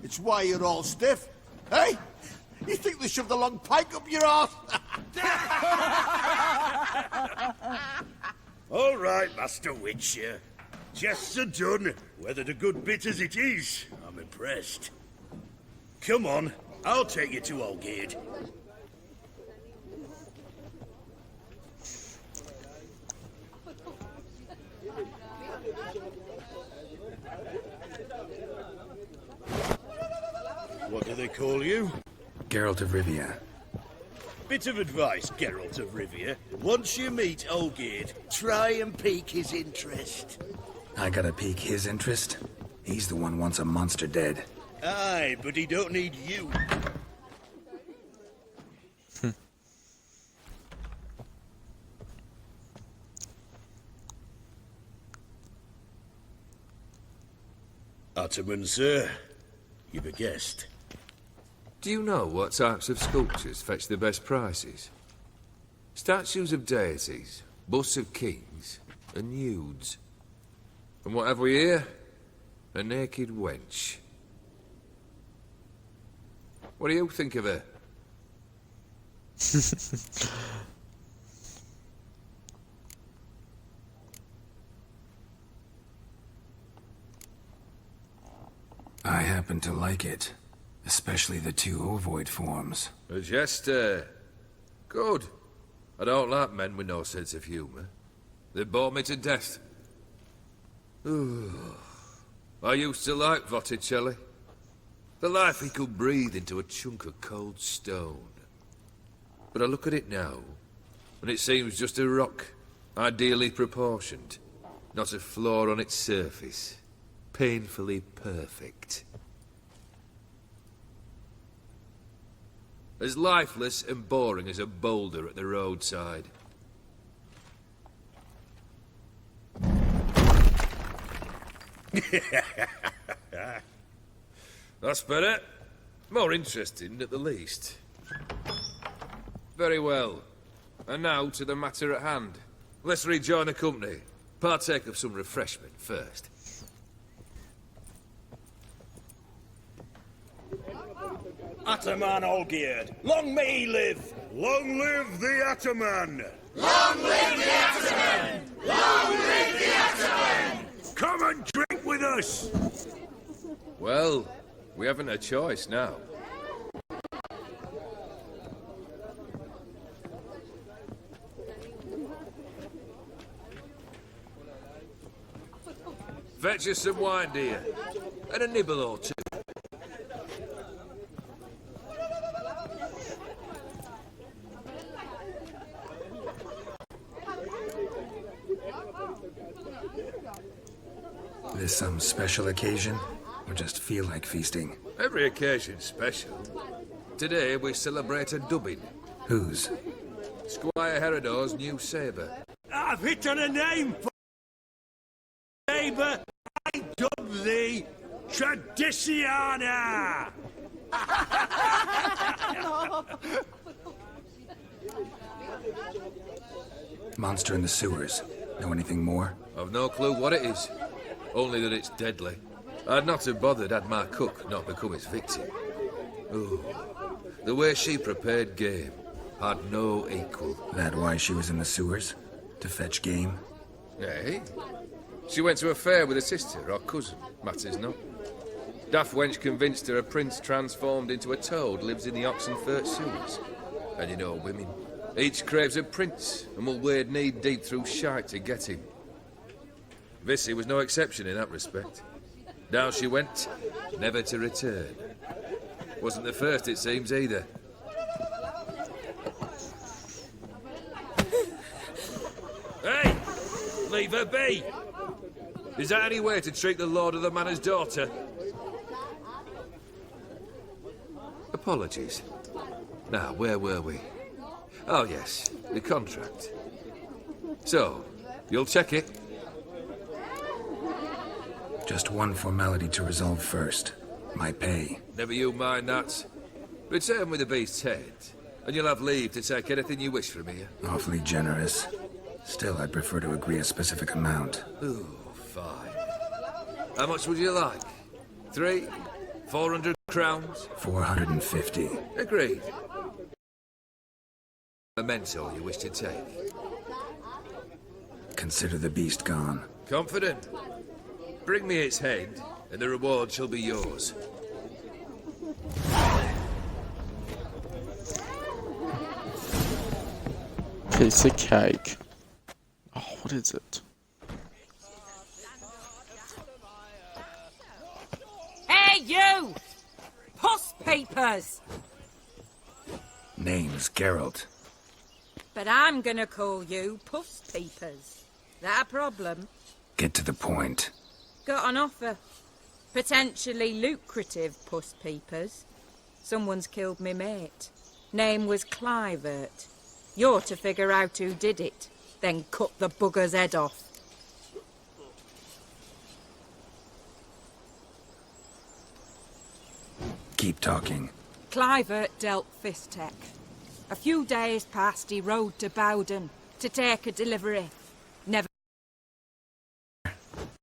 I: It's why you're all stiff. Hey? You think they shoved a long pike up your arse?
G: All right, Master Witcher. Jests are done. Whether the good bit as it is, I'm impressed. Come on, I'll take you to Olgierd. What do they call you?
C: Geralt of Rivia.
G: Bit of advice, Geralt of Rivia. Once you meet Olgierd, try and pique his interest.
C: I gotta pique his interest? He's the one wants a monster dead.
G: Aye, but he don't need you. Ataman, sir. You've a guest.
K: Do you know what types of sculptures fetch the best prices? Statues of deities, busts of kings, and nudes. And what have we here? A naked wench. What do you think of her?
C: I happen to like it. Especially the two ovoid forms.
K: A jester. Good. I don't like men with no sense of humour. They bore me to death. Ooh. I used to like Botticelli. The life he could breathe into a chunk of cold stone. But I look at it now, and it seems just a rock, ideally proportioned. Not a flaw on its surface. Painfully perfect. As lifeless and boring as a boulder at the roadside. That's better. More interesting, at the least. Very well. And now to the matter at hand. Let's rejoin the company. Partake of some refreshment first.
G: Ataman Olgierd, long may he live! Long live the Ataman!
I: Long live the Ataman! Long live the Ataman!
G: Come and drink with us!
K: Well, we haven't a choice now. Fetch us some wine, dear. And a nibble or two.
C: This some special occasion? Or just feel like feasting?
K: Every occasion's special. Today we celebrate a dubbing.
C: Whose?
K: Squire Herodor's new sabre.
G: I've hit on a name for sabre. I dub thee Tradiciana!
C: Monster in the sewers. Know anything more?
K: I've no clue what it is. Only that it's deadly. I'd not have bothered had my cook not become its victim. Ooh. The way she prepared game had no equal.
C: That why she was in the sewers? To fetch game?
K: Eh? She went to a fair with a sister or cousin, matters not. Daft wench convinced her a prince transformed into a toad lives in the Oxenfurt sewers. And you know women. Each craves a prince and will wade knee-deep through shite to get him. Vissy was no exception in that respect. Down she went, never to return. Wasn't the first, it seems, either. Hey! Leave her be! Is that any way to treat the lord of the manor's daughter? Apologies. Now, where were we? Oh, yes, the contract. So, you'll check it?
C: Just one formality to resolve first. My pay.
K: Never you mind that. Return with the beast's head, and you'll have leave to take anything you wish from here.
C: Awfully generous. Still, I'd prefer to agree a specific amount.
K: Ooh, fine. How much would you like? 3? 400 crowns?
C: 450.
K: Agreed. Memento you wish to take?
C: Consider the beast gone.
K: Confident? Bring me its head, and the reward shall be yours.
A: Piece of cake. Oh, what is it?
J: Hey, you! Puss papers!
C: Name's Geralt.
J: But I'm gonna call you Puss Peepers. That a problem?
C: Get to the point.
J: Got an offer. Potentially lucrative Puss Peepers. Someone's killed me mate. Name was Clivert. You're to figure out who did it, then cut the bugger's head off.
C: Keep talking.
J: Clivert dealt Fistech. A few days past, he rode to Bowden to take a delivery. Never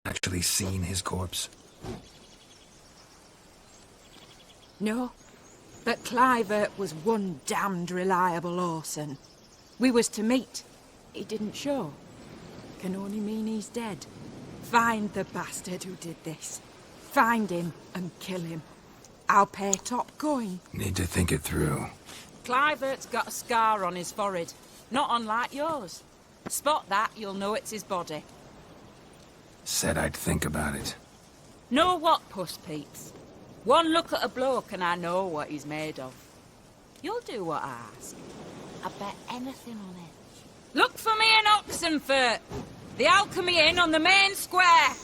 C: Actually seen his corpse?
J: No, but Clivert was one damned reliable Orson. We was to meet. He didn't show. Can only mean he's dead. Find the bastard who did this. Find him and kill him. I'll pay top coin.
C: Need to think it through.
J: Clivert's got a scar on his forehead, not unlike yours. Spot that, you'll know it's his body.
C: Said I'd think about it.
J: Know what, Puss Peeps? One look at a bloke and I know what he's made of. You'll do what I ask. I bet anything on it. Look for me in Oxenfurt! The Alchemy Inn on the main square!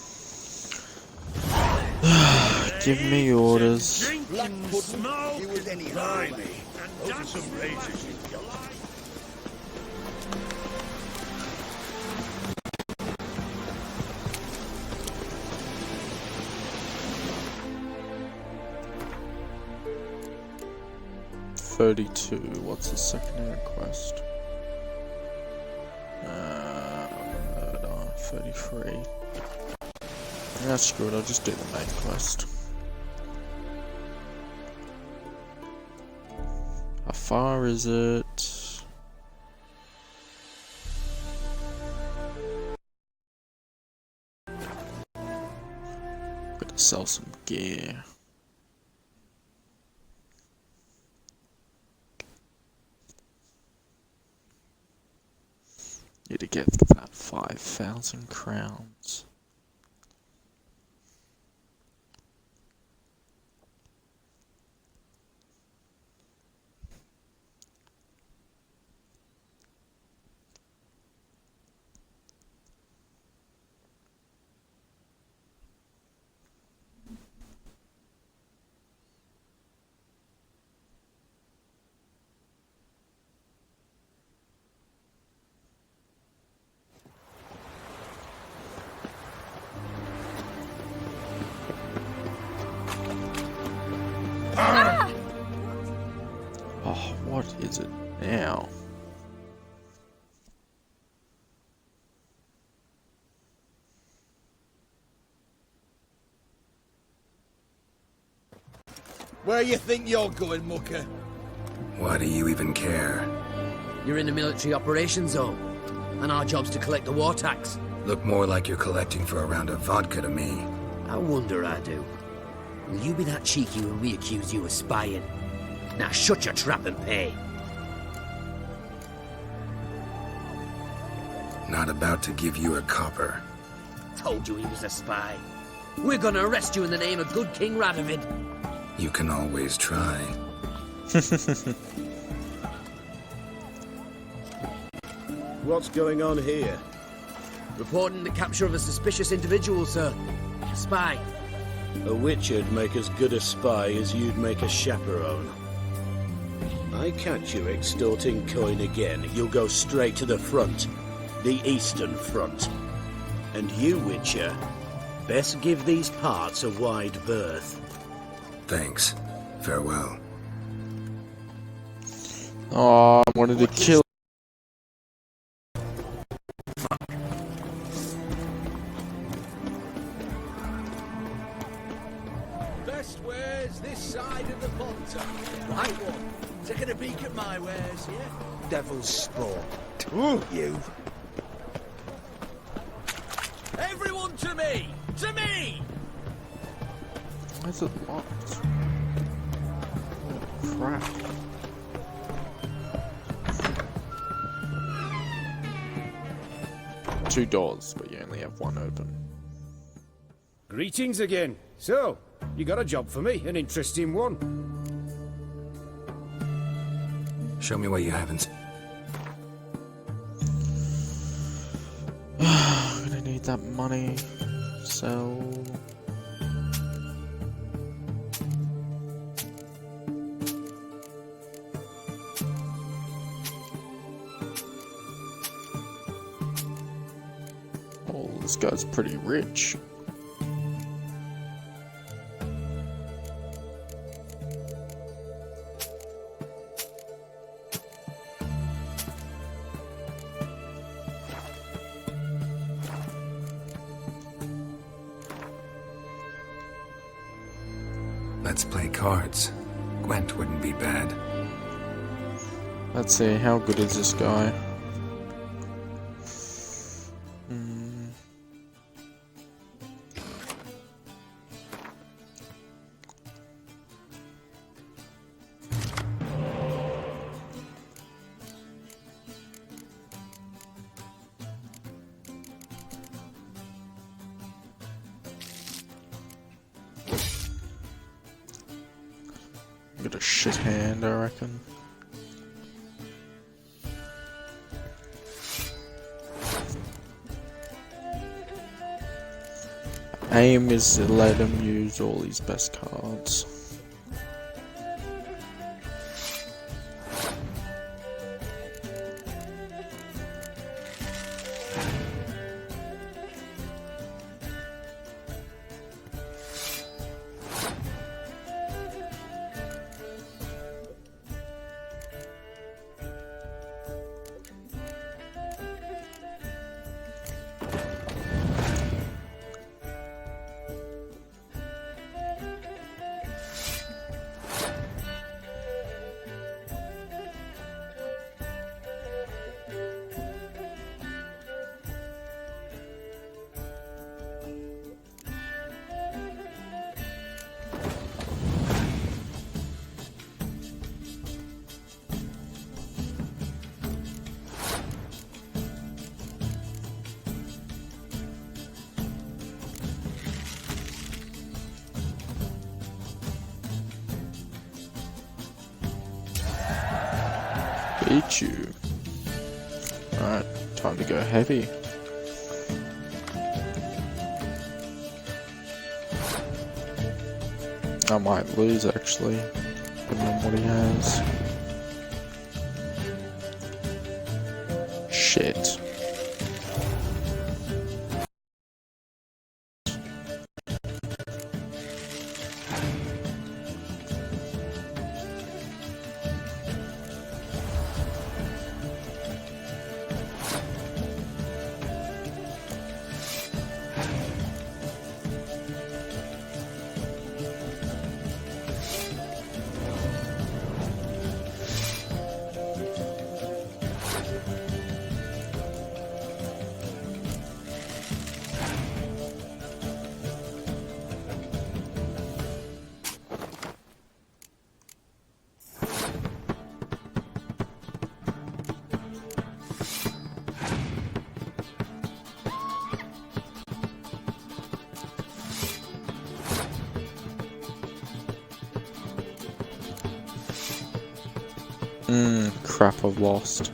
A: Give me orders.
G: Drinking, smoke, blimey. And those are some razors you've got.
A: What's the secondary quest? Murder. 33. Yeah, screw it, I'll just do the main quest. How far is it? Gotta sell some gear. Need to get that 5,000 crowns. Oh, what is it now?
I: Where you think you're going, mucker?
C: Why do you even care?
L: You're in the military operations zone, and our job's to collect the war tax.
C: Look more like you're collecting for a round of vodka to me.
L: I wonder I do. Will you be that cheeky when we accuse you of spying? Now shut your trap and pay.
C: Not about to give you a copper.
L: Told you he was a spy. We're gonna arrest you in the name of good King Radovid.
C: You can always try.
M: What's going on here?
L: Reporting the capture of a suspicious individual, sir. A spy.
M: A witcher'd make as good a spy as you'd make a chaperone. I catch you extorting coin again, you'll go straight to the front. The Eastern Front. And you, Witcher, best give these parts a wide berth.
C: Thanks. Farewell.
A: Oh, I wanted to kill.
H: Best wares this side of the Ponta. Right one. Taking a peek at my wares, yeah?
B: Devil's spawn.
H: You. Everyone to me! To me!
A: Why is it locked? Oh, crap. Two doors, but you only have one open.
N: Greetings again. So, you got a job for me, an interesting one.
C: Show me what you haven't.
A: I'm gonna need that money. Sell. Oh, this guy's pretty rich.
C: Let's play cards. Gwent wouldn't be bad.
A: Let's see, how good is this guy? Got a shit hand, I reckon. Aim is to let him use all his best cards. Beat you. Alright, time to go heavy. I might lose actually, depending on what he has. Shit. Crap, I've lost.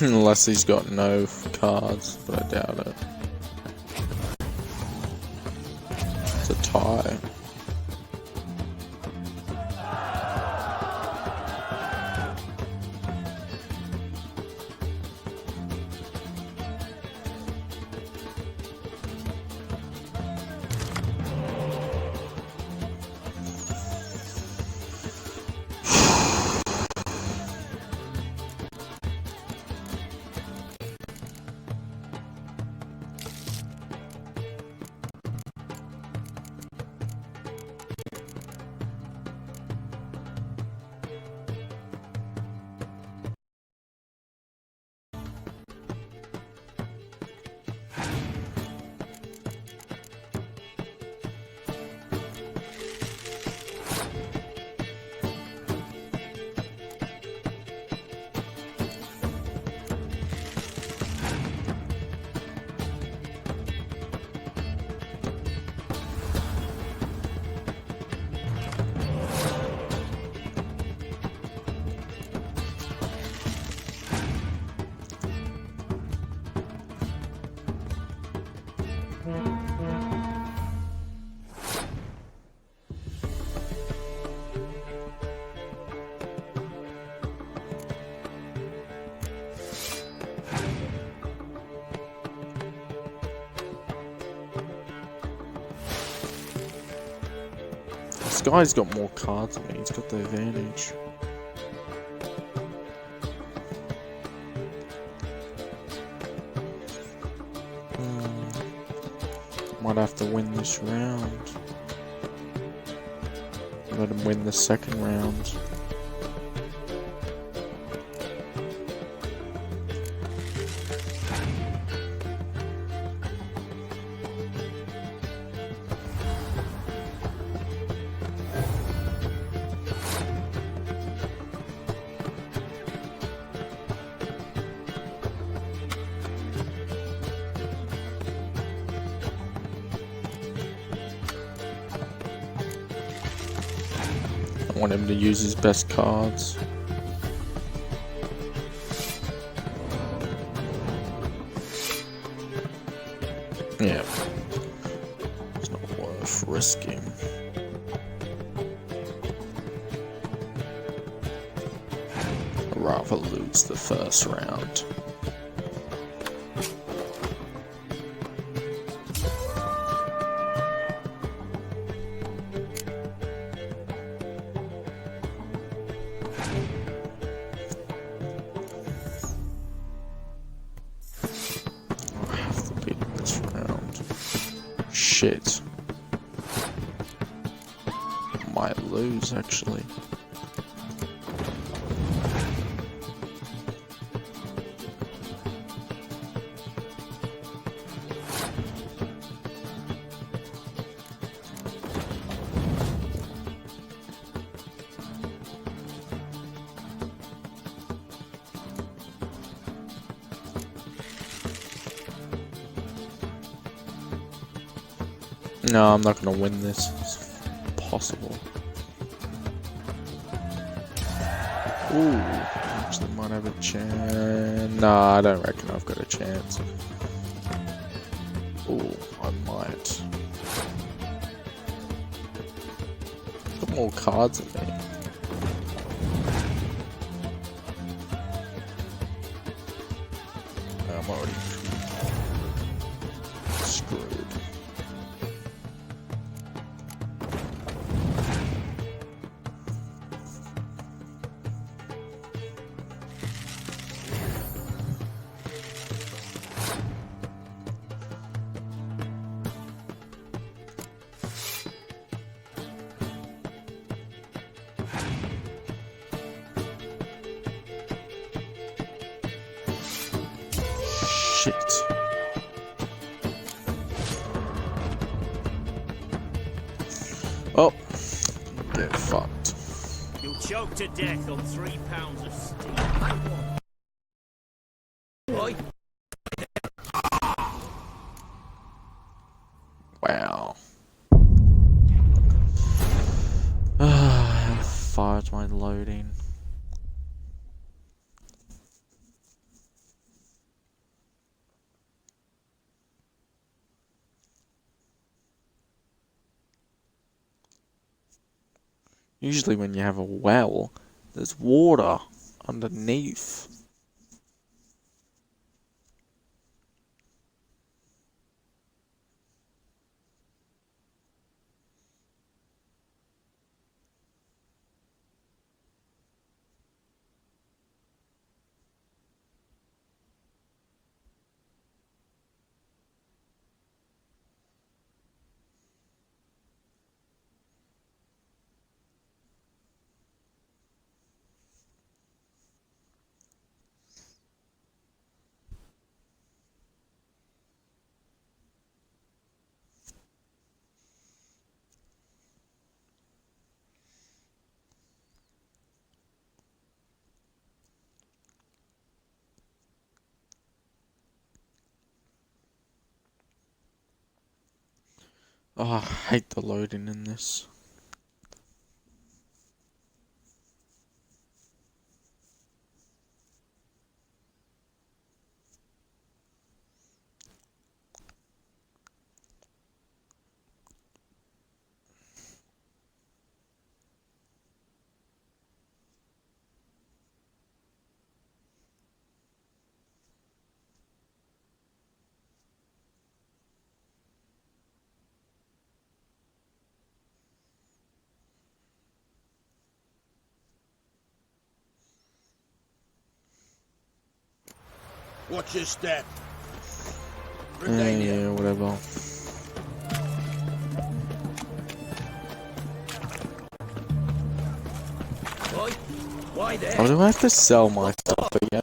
A: Unless he's got no cards, but I doubt it. It's a tie. This guy's got more cards than me, he's got the advantage. Might have to win this round. Let him win the second round. I want him to use his best cards. Yeah. It's not worth risking. I'd rather lose the first round. Shit. Might lose, actually. No, I'm not gonna win this. It's impossible. Ooh, actually might have a chance. Nah, I don't reckon I've got a chance. Ooh, I might. Got more cards than me. I'm already screwed. Shit. Oh, get fucked.
O: You'll choke to death on 3 pounds of steel. Oi.
A: Wow. How far is my loading? Usually when you have a well, there's water underneath. Oh, I hate the loading in this.
I: Watch your step.
A: Yeah, whatever.
H: Why there?
A: Oh, do I have to sell my stuff again?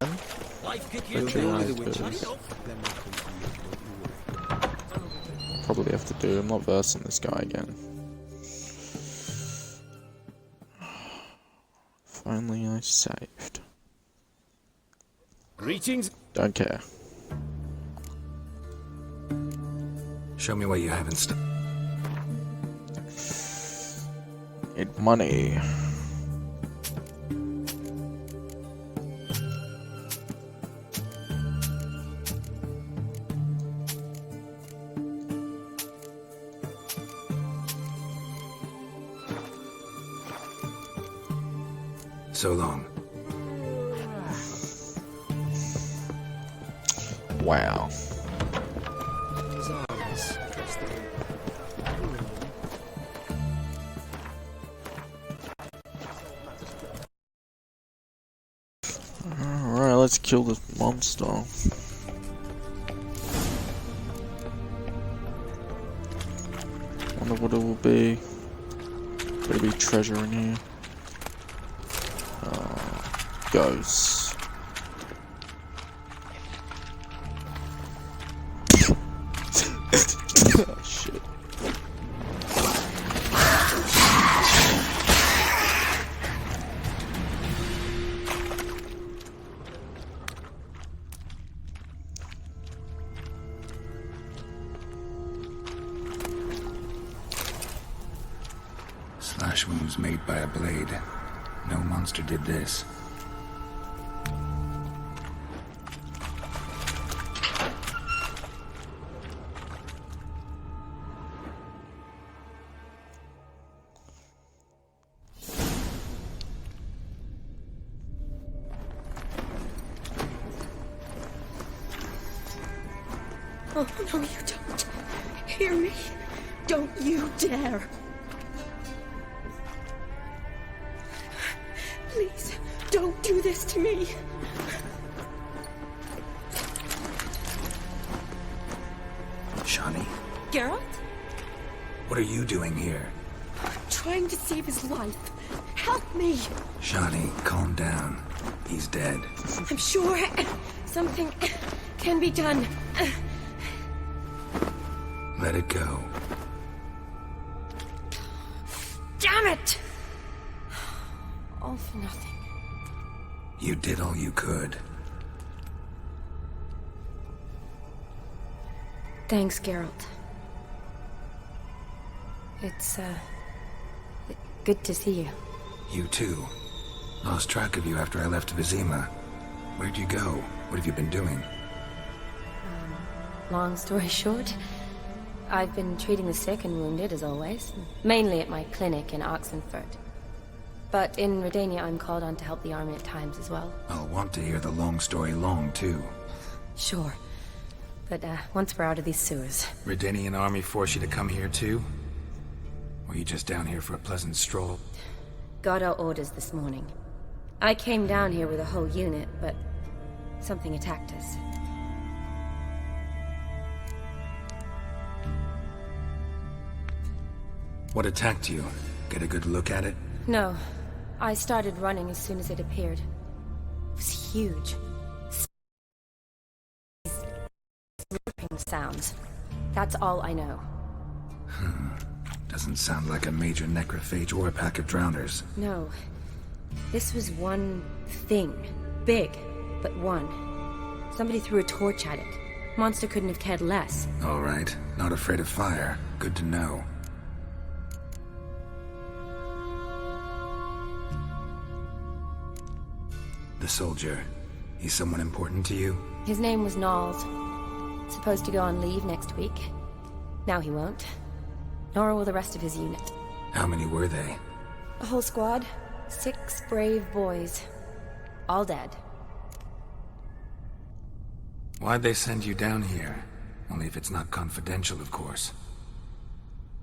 A: Probably have to do. I'm not versing this guy again. If only I saved.
N: Greetings.
A: Don't care.
C: Show me what you have in stock.
A: Need money.
C: So long.
A: Wow. Alright, let's kill this monster. Wonder what it will be. Better be treasure in here. Ghosts. Oh, shit.
C: Slash wounds made by a blade. No monster did this.
P: Oh, no, you don't. Hear me. Don't you dare. Please, don't do this to me.
C: Shani,
P: Geralt?
C: what are you doing here?
P: Trying to save his life. Help me.
C: Shani, calm down. He's dead.
P: I'm sure something can be done.
C: Let it go.
P: Damn it! All for nothing.
C: You did all you could.
P: Thanks, Geralt. It's, good to see you.
C: You too. Lost track of you after I left Vizima. Where'd you go? What have you been doing?
P: Long story short, I've been treating the sick and wounded, as always. Mainly at my clinic in Oxenfurt.
Q: But in Redania, I'm called on to help the army at times as well.
C: I'll want to hear the long story long, too.
Q: Sure. But once we're out of these sewers...
C: Redanian army force you to come here, too? Or are you just down here for a pleasant stroll?
Q: Got our orders this morning. I came down here with a whole unit, but something attacked us.
C: What attacked you? Get a good look at it?
Q: No. I started running as soon as it appeared. It was huge. Ripping sounds. That's all I know.
C: Doesn't sound like a major necrophage or a pack of drowners.
Q: No. This was one thing. Big, but one. Somebody threw a torch at it. Monster couldn't have cared less.
C: All right. Not afraid of fire. Good to know. The soldier. He's someone important to you?
Q: His name was Knowles. Supposed to go on leave next week. Now he won't. Nor will the rest of his unit.
C: How many were they?
Q: A whole squad. 6 brave boys. All dead.
C: Why'd they send you down here? Only if it's not confidential, of course.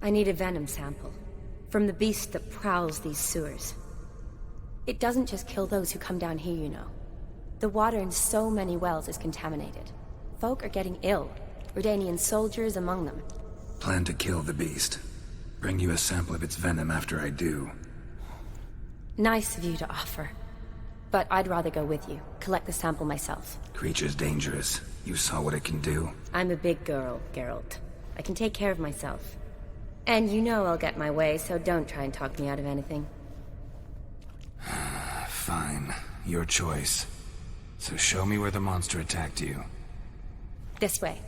Q: I need a venom sample. From the beast that prowls these sewers. It doesn't just kill those who come down here, you know. The water in so many wells is contaminated. Folk are getting ill. Redanian soldiers among them.
C: Plan to kill the beast. Bring you a sample of its venom after I do.
Q: Nice of you to offer. But I'd rather go with you. Collect the sample myself.
C: Creature's dangerous. You saw what it can do.
Q: I'm a big girl, Geralt. I can take care of myself. And you know I'll get my way, so don't try and talk me out of anything.
C: Fine. Your choice. So show me where the monster attacked you.
Q: This way.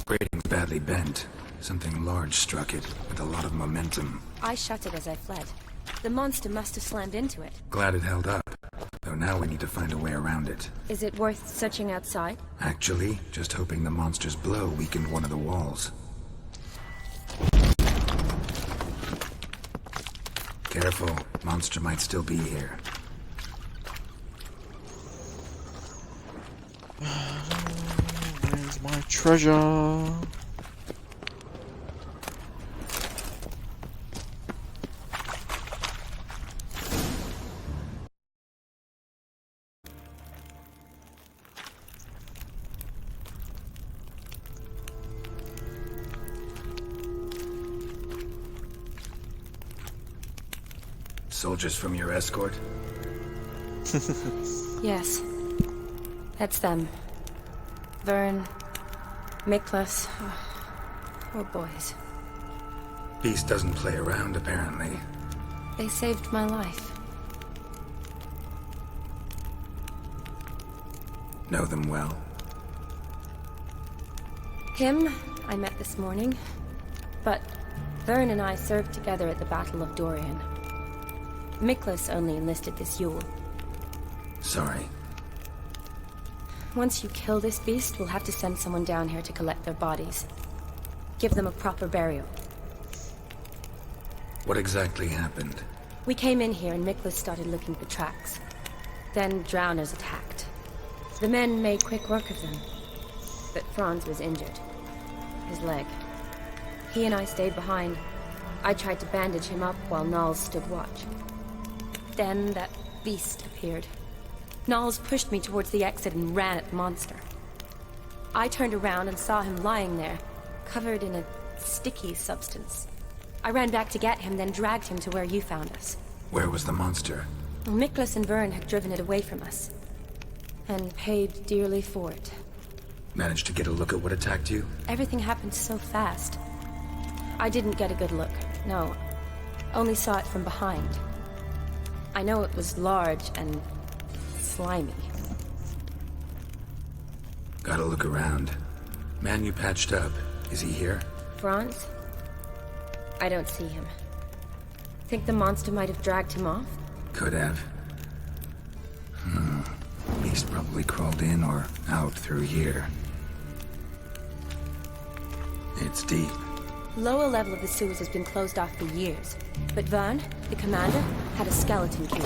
C: Grating's badly bent. Something large struck it, with a lot of momentum.
Q: I shut it as I fled. The monster must have slammed into it.
C: Glad it held up. Though now we need to find a way around it.
Q: Is it worth searching outside?
C: Actually, just hoping the monster's blow weakened one of the walls. Careful. Monster might still be here.
A: Where's my treasure?
C: Soldiers from your escort?
Q: Yes. That's them. Vern, Miklas. Poor boys.
C: Beast doesn't play around, apparently.
Q: They saved my life.
C: Know them well?
Q: Him, I met this morning. But Vern and I served together at the Battle of Dorian. Miklas only enlisted this Yule.
C: Sorry.
Q: Once you kill this beast, we'll have to send someone down here to collect their bodies. Give them a proper burial.
C: What exactly happened?
Q: We came in here and Miklas started looking for tracks. Then drowners attacked. The men made quick work of them. But Franz was injured. His leg. He and I stayed behind. I tried to bandage him up while Knowles stood watch. Then that beast appeared. Knowles pushed me towards the exit and ran at the monster. I turned around and saw him lying there, covered in a sticky substance. I ran back to get him, then dragged him to where you found us.
C: Where was the monster?
Q: Miklas and Vern had driven it away from us. And paid dearly for it.
C: Managed to get a look at what attacked you?
Q: Everything happened so fast. I didn't get a good look, no. Only saw it from behind. I know it was large and slimy.
C: Gotta look around. Man you patched up, is he here?
Q: Franz? I don't see him. Think the monster might have dragged him off?
C: Could have. Beast probably crawled in or out through here. It's deep.
Q: Lower level of the sewers has been closed off for years, but Vern, the commander, had a skeleton key.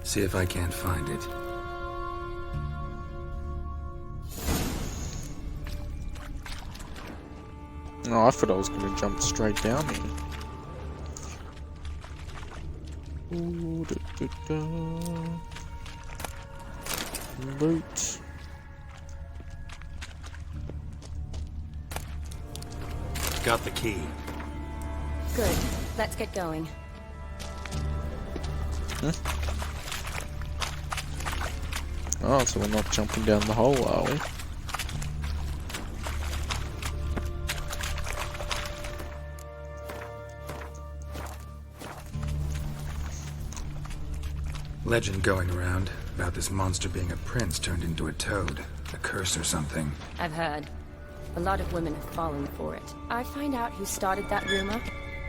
C: See if I can't find it.
A: No, I thought I was gonna jump straight down here. Ooh, Loot.
C: Got the key.
Q: Good. Let's get going.
A: Oh, so we're not jumping down the hole, are we?
C: Legend going around about this monster being a prince turned into a toad. A curse or something.
Q: I've heard. A lot of women have fallen for it. I find out who started that rumor,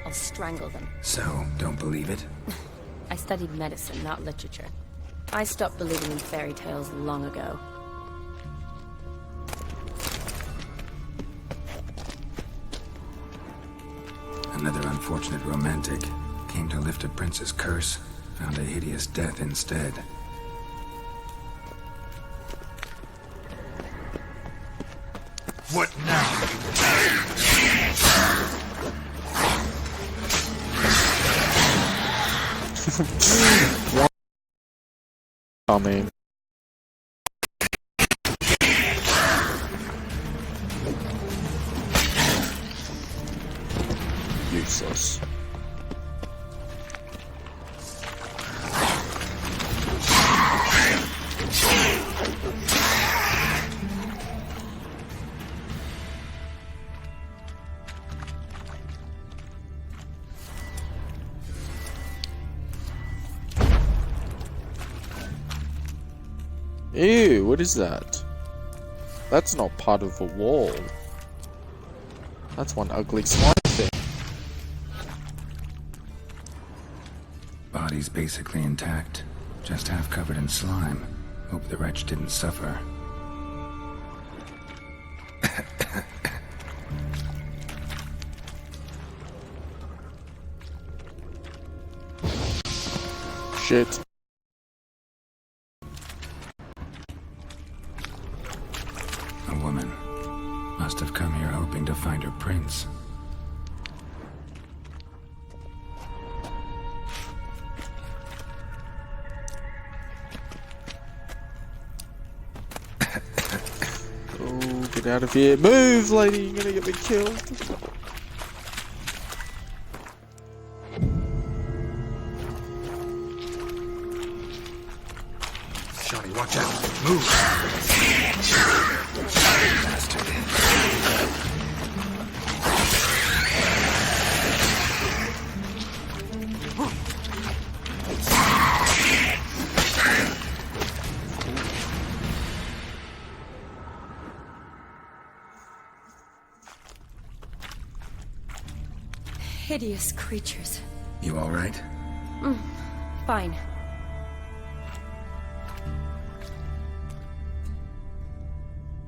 Q: I'll strangle them.
C: So, don't believe it?
Q: I studied medicine, not literature. I stopped believing in fairy tales long ago.
C: Another unfortunate romantic came to lift a prince's curse, found a hideous death instead.
I: What now?
A: I mean, useless. Ew, what is that? That's not part of a wall. That's one ugly slime thing.
C: Body's basically intact, just half covered in slime. Hope the wretch didn't suffer.
A: Shit.
C: A woman. Must have come here hoping to find her prince.
A: Oh, get out of here. Move, lady, you're gonna get me killed.
C: Johnny, watch out. Move. Bastard.
Q: Hideous creatures.
C: You all right?
Q: Fine.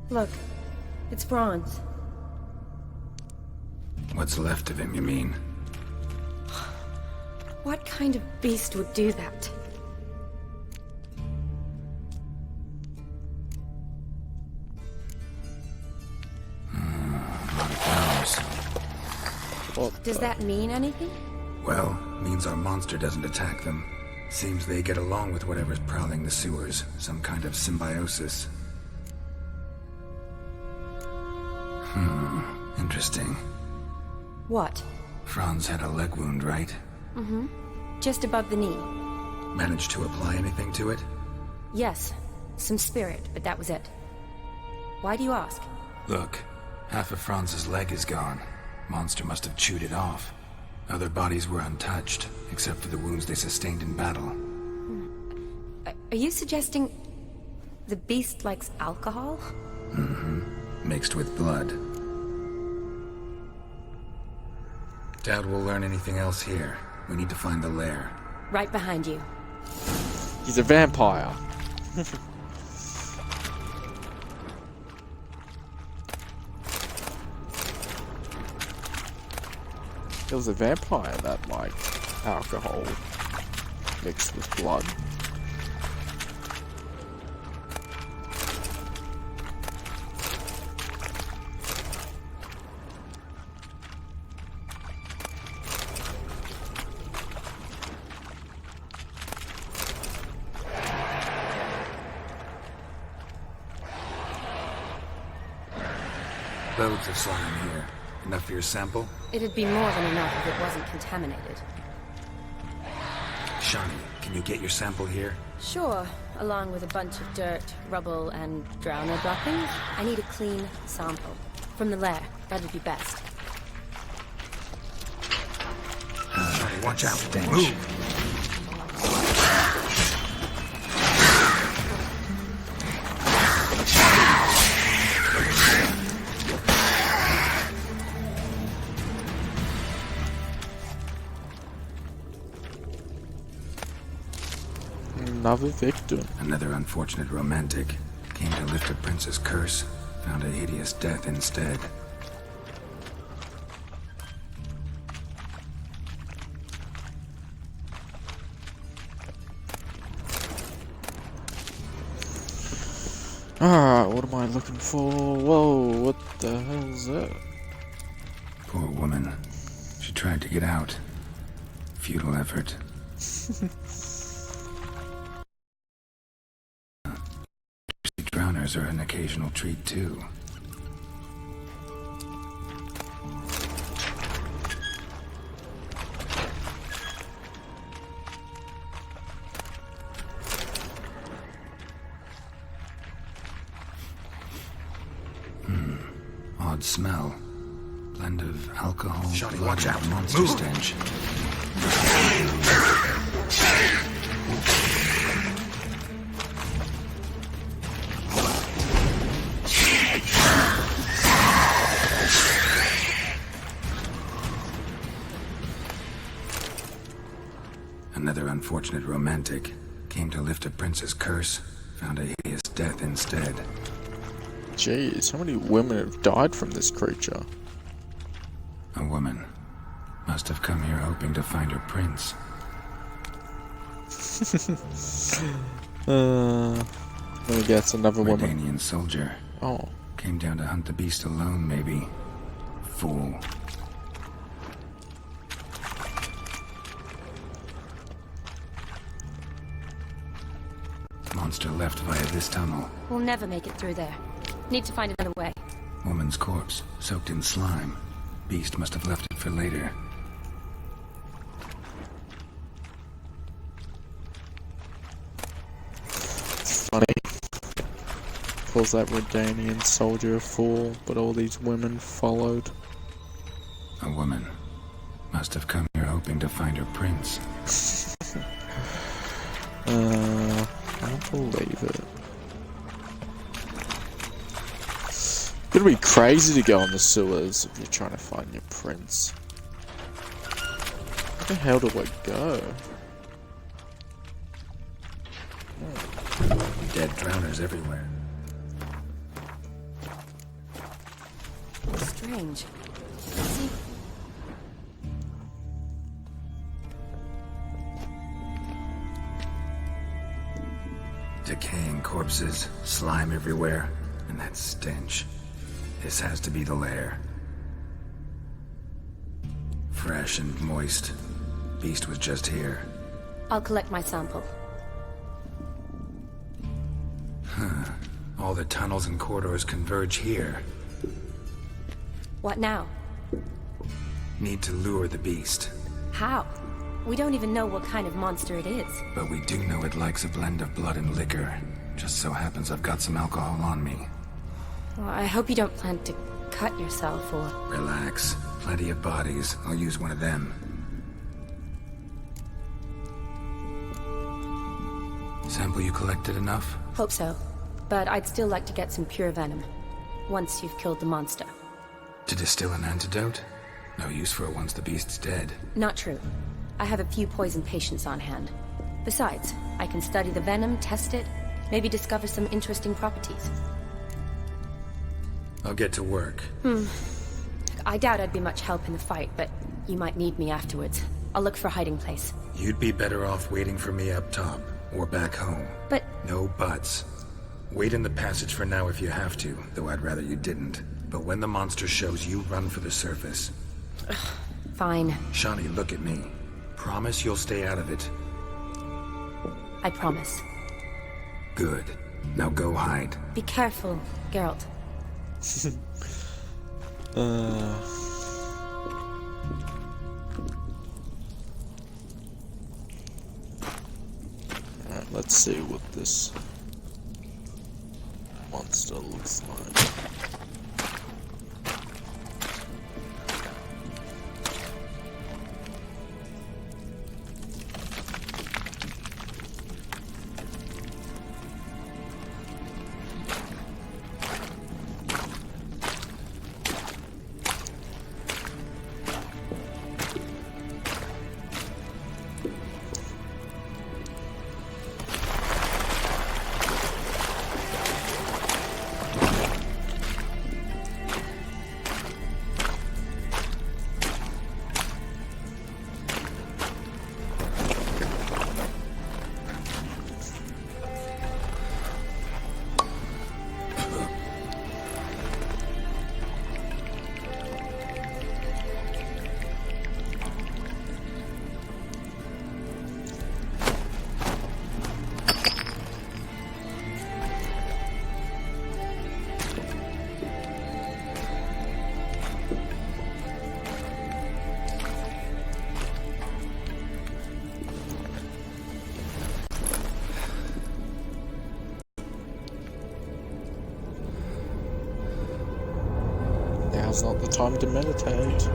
Q: Look, it's Franz.
C: What's left of him, you mean?
Q: What kind of beast would do that?
C: A lot of flowers.
Q: Does that mean anything?
C: Well, means our monster doesn't attack them. Seems they get along with whatever's prowling the sewers. Some kind of symbiosis. Interesting.
Q: What?
C: Franz had a leg wound, right?
Q: Mm-hmm. Just above the knee.
C: Managed to apply anything to it?
Q: Yes. Some spirit, but that was it. Why do you ask?
C: Look, half of Franz's leg is gone. Monster must have chewed it off. Other bodies were untouched, except for the wounds they sustained in battle.
Q: Are you suggesting the beast likes alcohol?
C: Mm-hmm. Mixed with blood. Doubt we'll learn anything else here. We need to find the lair.
Q: Right behind you.
A: He's a vampire. It was a vampire that liked alcohol mixed with blood.
C: Loads of slime here. Enough for your sample?
Q: It'd be more than enough if it wasn't contaminated.
C: Shawnee, can you get your sample here?
Q: Sure, along with a bunch of dirt, rubble, and drowner droppings. I need a clean sample. From the lair, that'd be best.
C: Shawnee, watch out. Stench.
K: Move.
A: Another victim.
C: Another unfortunate romantic. Came to lift a prince's curse. Found a hideous death instead.
A: Alright, what am I looking for? Whoa, what the hell's that?
C: Poor woman. She tried to get out. Futile effort. Drowners are an occasional treat, too. Odd smell. Blend of alcohol,
K: Shawnee,
C: blood,
K: watch out.
C: and monster
K: Move.
C: stench. Another unfortunate romantic. Came to lift a prince's curse. Found a hideous death instead.
A: Jeez, how many women have died from this creature?
C: A woman. Must have come here hoping to find her prince.
A: Let me guess, another woman.
C: Redanian soldier.
A: Oh.
C: Came down to hunt the beast alone, maybe. Fool. Monster left via this tunnel.
Q: We'll never make it through there. Need to find another way.
C: Woman's corpse, soaked in slime. Beast must have left it for later.
A: Funny. Calls that Redanian soldier a fool, but all these women followed.
C: A woman. Must have come here hoping to find her prince.
A: I don't believe it. Gotta be crazy to go in the sewers if you're trying to find your prince. Where the hell do I go?
C: Dead drowners everywhere.
Q: Strange. See?
C: Decaying corpses, slime everywhere, and that stench. This has to be the lair. Fresh and moist. Beast was just here.
Q: I'll collect my sample.
C: Huh. All the tunnels and corridors converge here.
Q: What now?
C: Need to lure the beast.
Q: How? We don't even know what kind of monster it is.
C: But we do know it likes a blend of blood and liquor. Just so happens I've got some alcohol on me.
Q: Well, I hope you don't plan to cut yourself or...
C: Relax. Plenty of bodies. I'll use one of them. Sample you collected enough?
Q: Hope so. But I'd still like to get some pure venom. Once you've killed the monster.
C: To distill an antidote? No use for it once the beast's dead.
Q: Not true. I have a few poison patients on hand. Besides, I can study the venom, test it, maybe discover some interesting properties.
C: I'll get to work.
Q: I doubt I'd be much help in the fight, but You might need me afterwards. I'll look for a hiding place.
C: You'd be better off waiting for me up top, or back home.
Q: But...
C: No buts. Wait in the passage for now if you have to, though I'd rather you didn't. But when the monster shows, you run for the surface.
Q: Fine.
C: Shani, look at me. Promise you'll stay out of it.
Q: I promise.
C: Good. Now go hide.
Q: Be careful, Geralt.
A: Alright, let's see what this monster looks like. Now's not the time to meditate.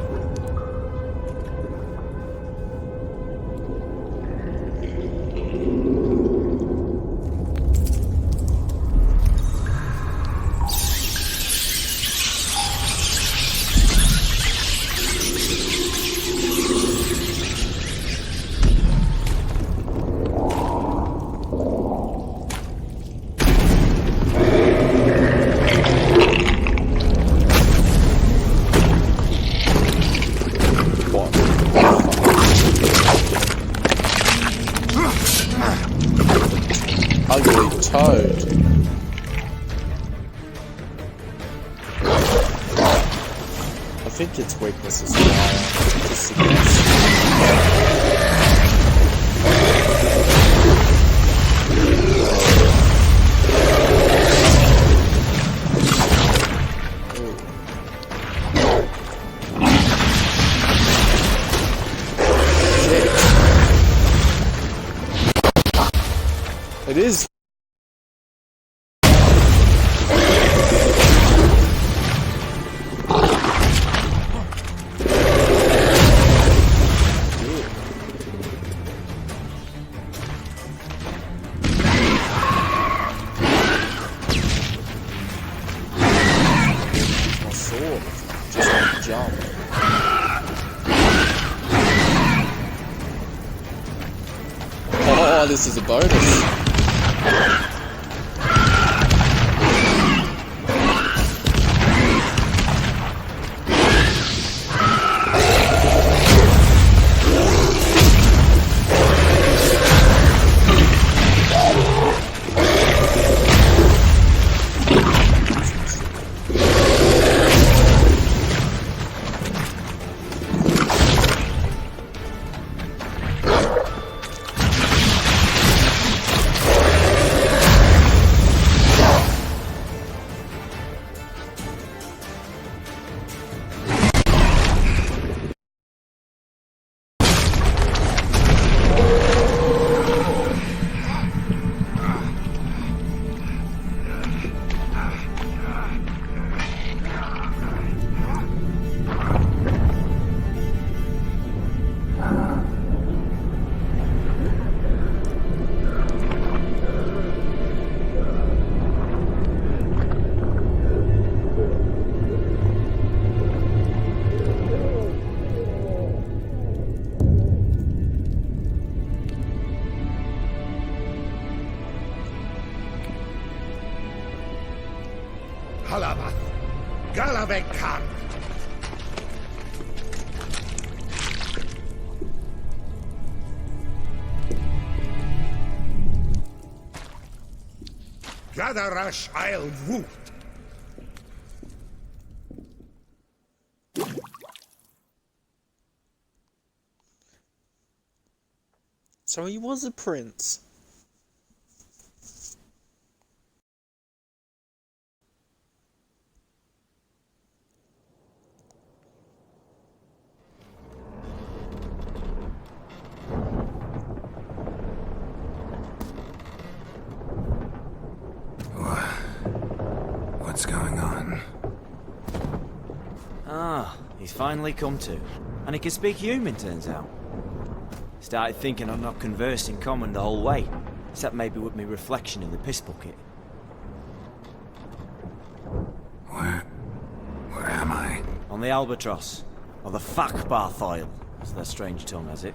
A: Ugly toad. I think its weakness is fire. Just a guess. It is. My sword just like jump. Oh, this is a bonus.
I: Halavath, Galavek Khan.
G: Gadarash I'll root.
A: So he was a prince.
C: What's going on?
R: Ah, he's finally come to. And he can speak human, turns out. Started thinking I'm not conversing common the whole way, except maybe with me reflection in the piss bucket.
C: Where am I?
R: On the Albatross, or the Fakbarth Oil, as their strange tongue has it.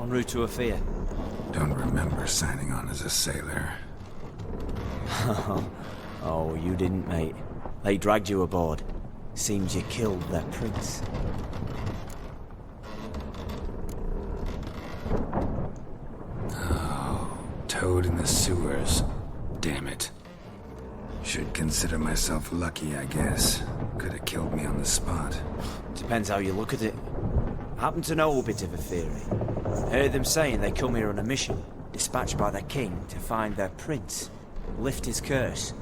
R: En route to Ophir.
C: Don't remember signing on as a sailor.
R: Oh, you didn't, mate. They dragged you aboard. Seems you killed their prince.
C: Oh, toad in the sewers. Damn it. Should consider myself lucky, I guess. Could have killed me on the spot.
R: Depends how you look at it. I happen to know a bit of a theory. Heard them saying they come here on a mission, dispatched by their king to find their prince, lift his curse.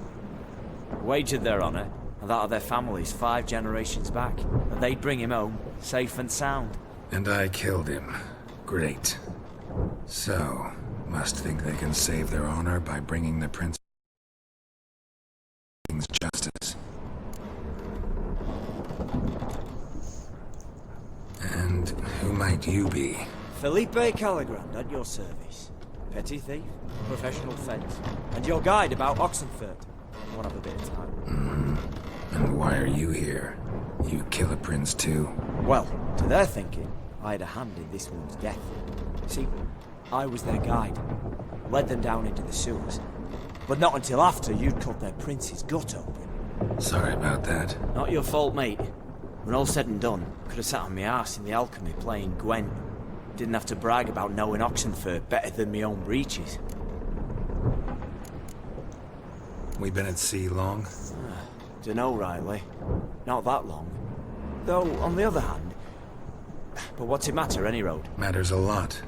R: Wagered their honor, and that of their families 5 generations back, that they'd bring him home, safe and sound.
C: And I killed him. Great. So, must think they can save their honor by bringing the prince king's justice. And who might you be?
R: Felipe Caligrand at your service. Petty thief, professional fence, and your guide about Oxenfurt. I want to have a bit of time.
C: And why are you here? You kill a prince too?
R: Well, to their thinking, I had a hand in this one's death. See, I was their guide. Led them down into the sewers. But not until after you'd cut their prince's gut open.
C: Sorry about that.
R: Not your fault, mate. When all said and done, could have sat on my arse in the alchemy playing Gwent. Didn't have to brag about knowing Oxenfurt better than my own breeches.
C: We been at sea long?
R: Dunno, Riley. Not that long. Though, on the other hand... But what's it matter, any road?
C: Matters a lot.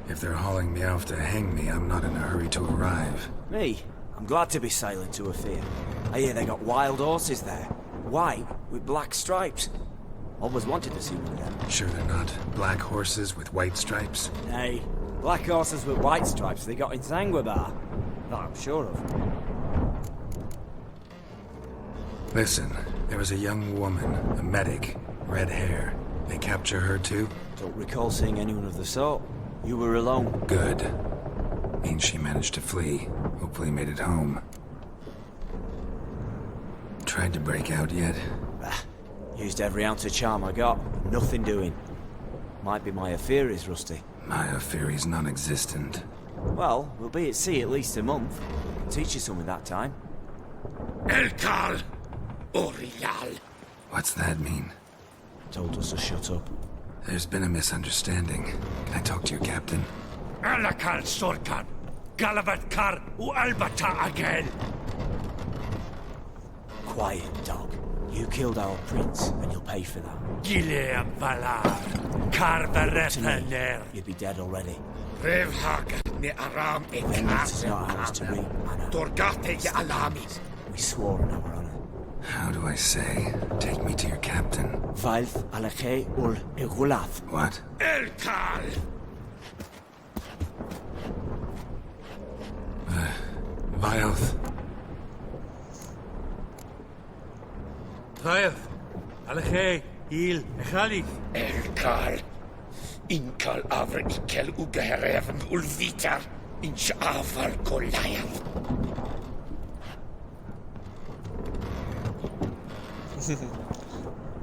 C: If they're hauling me off to hang me, I'm not in a hurry to arrive.
R: Me? I'm glad to be sailing to Ophir. I hear they got wild horses there. White, with black stripes. Always wanted to see one of them.
C: Sure they're not black horses with white stripes?
R: Hey, black horses with white stripes they got in Sanguibar. That I'm sure of.
C: Listen, there was a young woman, a medic, red hair. They capture her too?
R: Don't recall seeing anyone of the sort. You were alone.
C: Good. Means she managed to flee. Hopefully made it home. Tried to break out yet?
R: Used every ounce of charm I got. Nothing doing. Might be my Ophiri's rusty.
C: My Ophiri's non-existent.
R: Well, we'll be at sea at least a month. Teach you something that time.
G: Elkal! Orial!
C: What's that mean?
R: Told us to shut up.
C: There's been a misunderstanding. Can I talk to your captain?
G: Alakal Sorkan! Galavat Kar u Albata again!
R: Quiet, dog. You killed our prince, and you'll pay for that.
G: Gileam Valar! Kar Varefaner!
R: You'd be dead already.
G: Revhag ne Aram e
R: Vengeance is not ours to reap, Anna.
G: Torgate ya Alami!
R: We swore on our honor.
C: How do I say? Take me to your captain.
R: Valth Alakhe ul Egulath.
C: What?
G: Elkal!
C: Vilth.
G: Vilth! Alakhe! Il! Echalith! Elkal! Inkal avre ikel ugehereven ulvitar! Inch aval kolayav!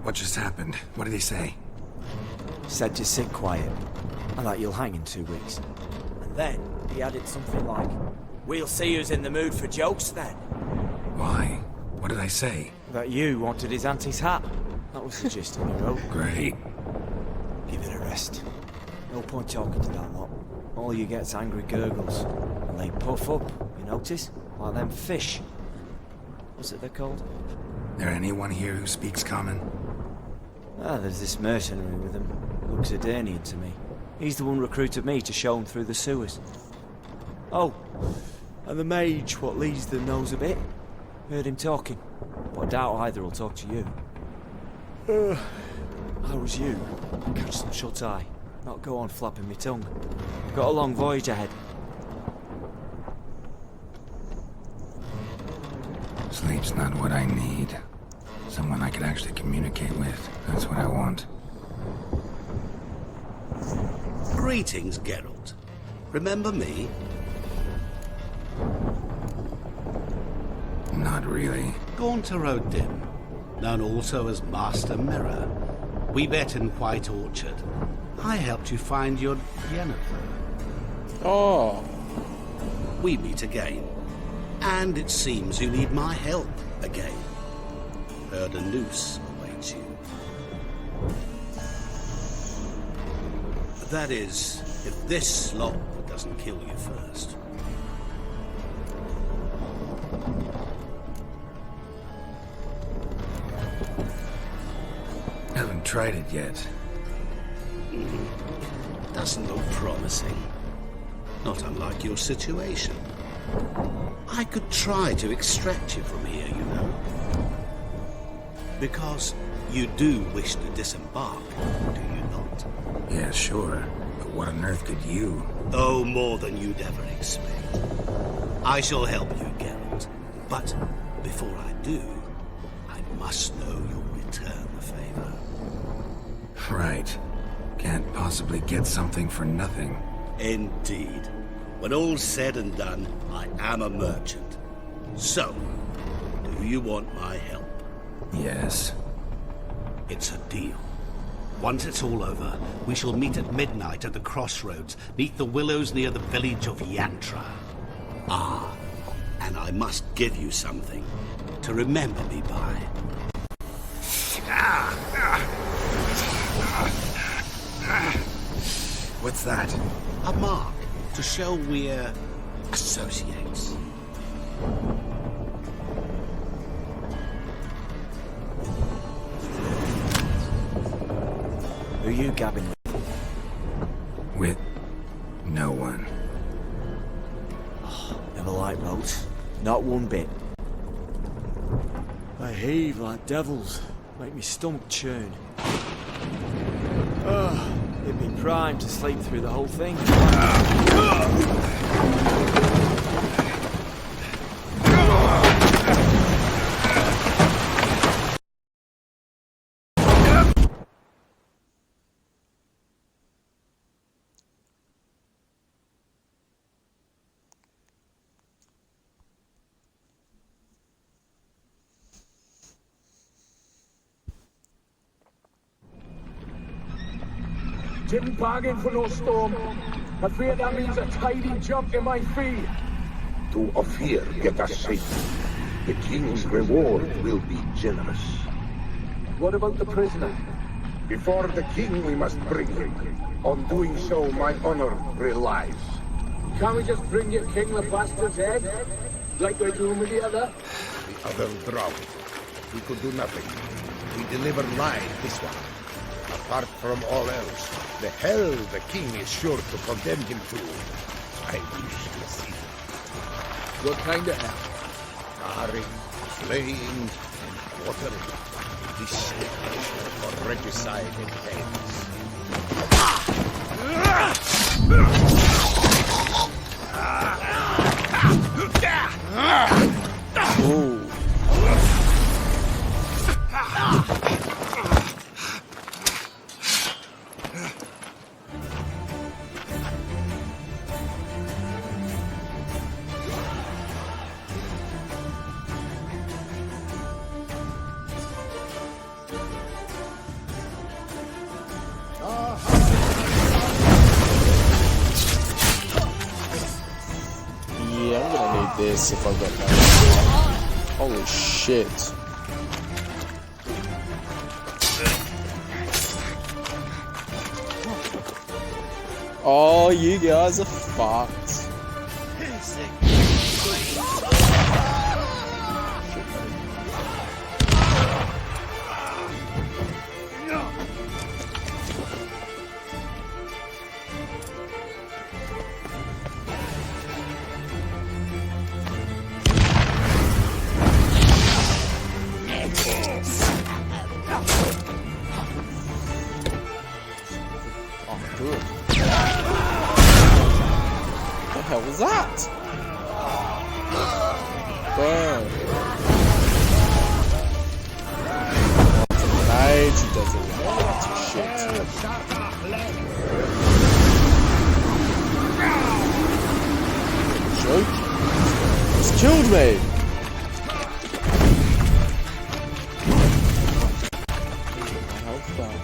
C: What just happened? What did he say?
R: Said to sit quiet, and that you'll hang in 2 weeks. And then he added something like, "We'll see who's in the mood for jokes then."
C: Why? What did I say?
R: That you wanted his auntie's hat. That was the gist of the road.
C: Great.
R: Give it a rest. No point talking to that lot. All you get's angry gurgles. And they puff up, you notice? Like them fish. What's it they're called?
C: There anyone here who speaks common?
R: There's this mercenary with him. Looks Edenian to me. He's the one recruited me to show him through the sewers. Oh, and the mage what leads them knows a bit. Heard him talking, but I doubt either will talk to you. How was you? Catch some shut-eye. Not go on flapping my tongue. Got a long voyage ahead.
C: Sleep's not what I need. Someone I could actually communicate with. That's what I want.
E: Greetings, Geralt. Remember me?
C: Not really.
E: Gaunter O'Dim, known also as Master Mirror. We met in White Orchard. I helped you find your Yennefer.
A: Oh.
E: We meet again. And it seems you need my help again. Heard a noose awaits you. That is, if this slop doesn't kill you first.
C: Haven't tried it yet.
E: Doesn't look promising. Not unlike your situation. I could try to extract you from here, you know. Because you do wish to disembark, do you not?
C: Yeah, sure. But what on earth could you?
E: Oh, more than you'd ever expect. I shall help you, Geralt. But before I do, I must know you'll return the favor.
C: Right. Can't possibly get something for nothing.
E: Indeed. When all's said and done, I am a merchant. So, do you want my help?
C: Yes.
E: It's a deal. Once it's all over, we shall meet at midnight at the crossroads, neath the willows near the village of Yantra. Ah, and I must give you something to remember me by.
C: What's that?
E: A mark to show we're associates.
R: Who are you gabbing
C: with? No one.
R: Oh, never liked roads. Not one bit. They heave like devils. Make me stomach churn. It'd be prime to sleep through the whole thing.
S: Didn't bargain for no storm. I fear that means a tidy jump in my fee.
T: To Ophir, get us safe. The king's reward will be generous.
S: What about the prisoner?
T: Before the king we must bring him. On doing so, my honor relies.
S: Can't we just bring your king the bastard's head? Like we're doing with the other?
T: The other drowned. We could do nothing. We deliver live this one. Apart from all else, the hell the king is sure to condemn him to. I wish to see.
S: What kind of hell?
T: Marring, slaying, and quartering. This is for regicide and
A: Yeah, I'm gonna need this if I got no. Holy shit. Oh, you guys are fucked. Oh, good. What the hell was that? Burn. Grenade, she does all that shit. Joke. It's killed me. My health back.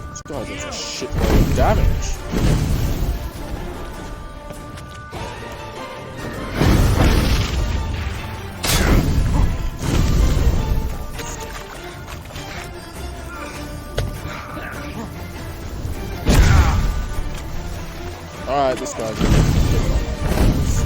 A: This guy does a shitload of damage. Alright, this guy's getting on my nerves.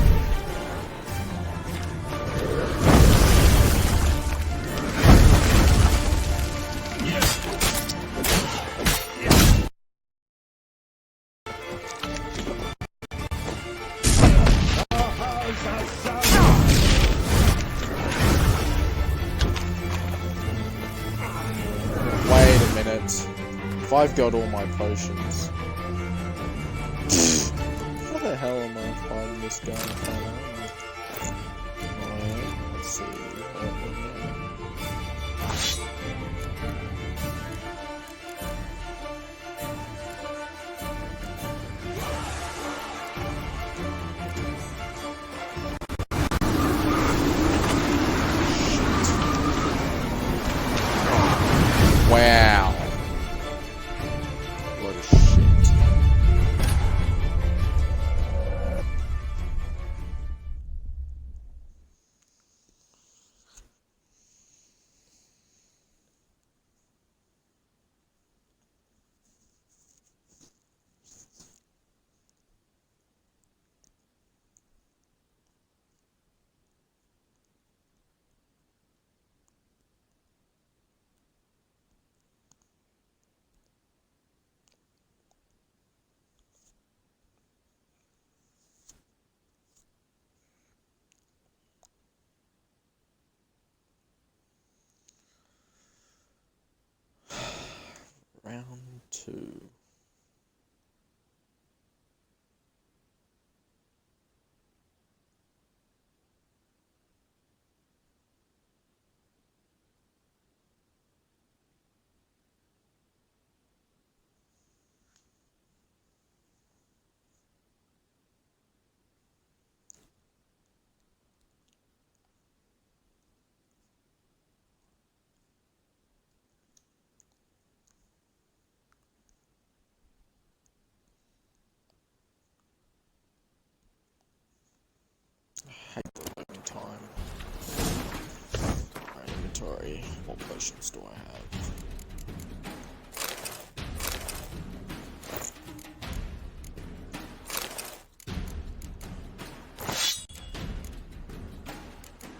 A: Wait a minute. If I've got all my potions. How the hell am I finding this guy? Let's see. Wow. What a shit. Round 2. I hate the loading time. Alright, inventory. What potions do I have?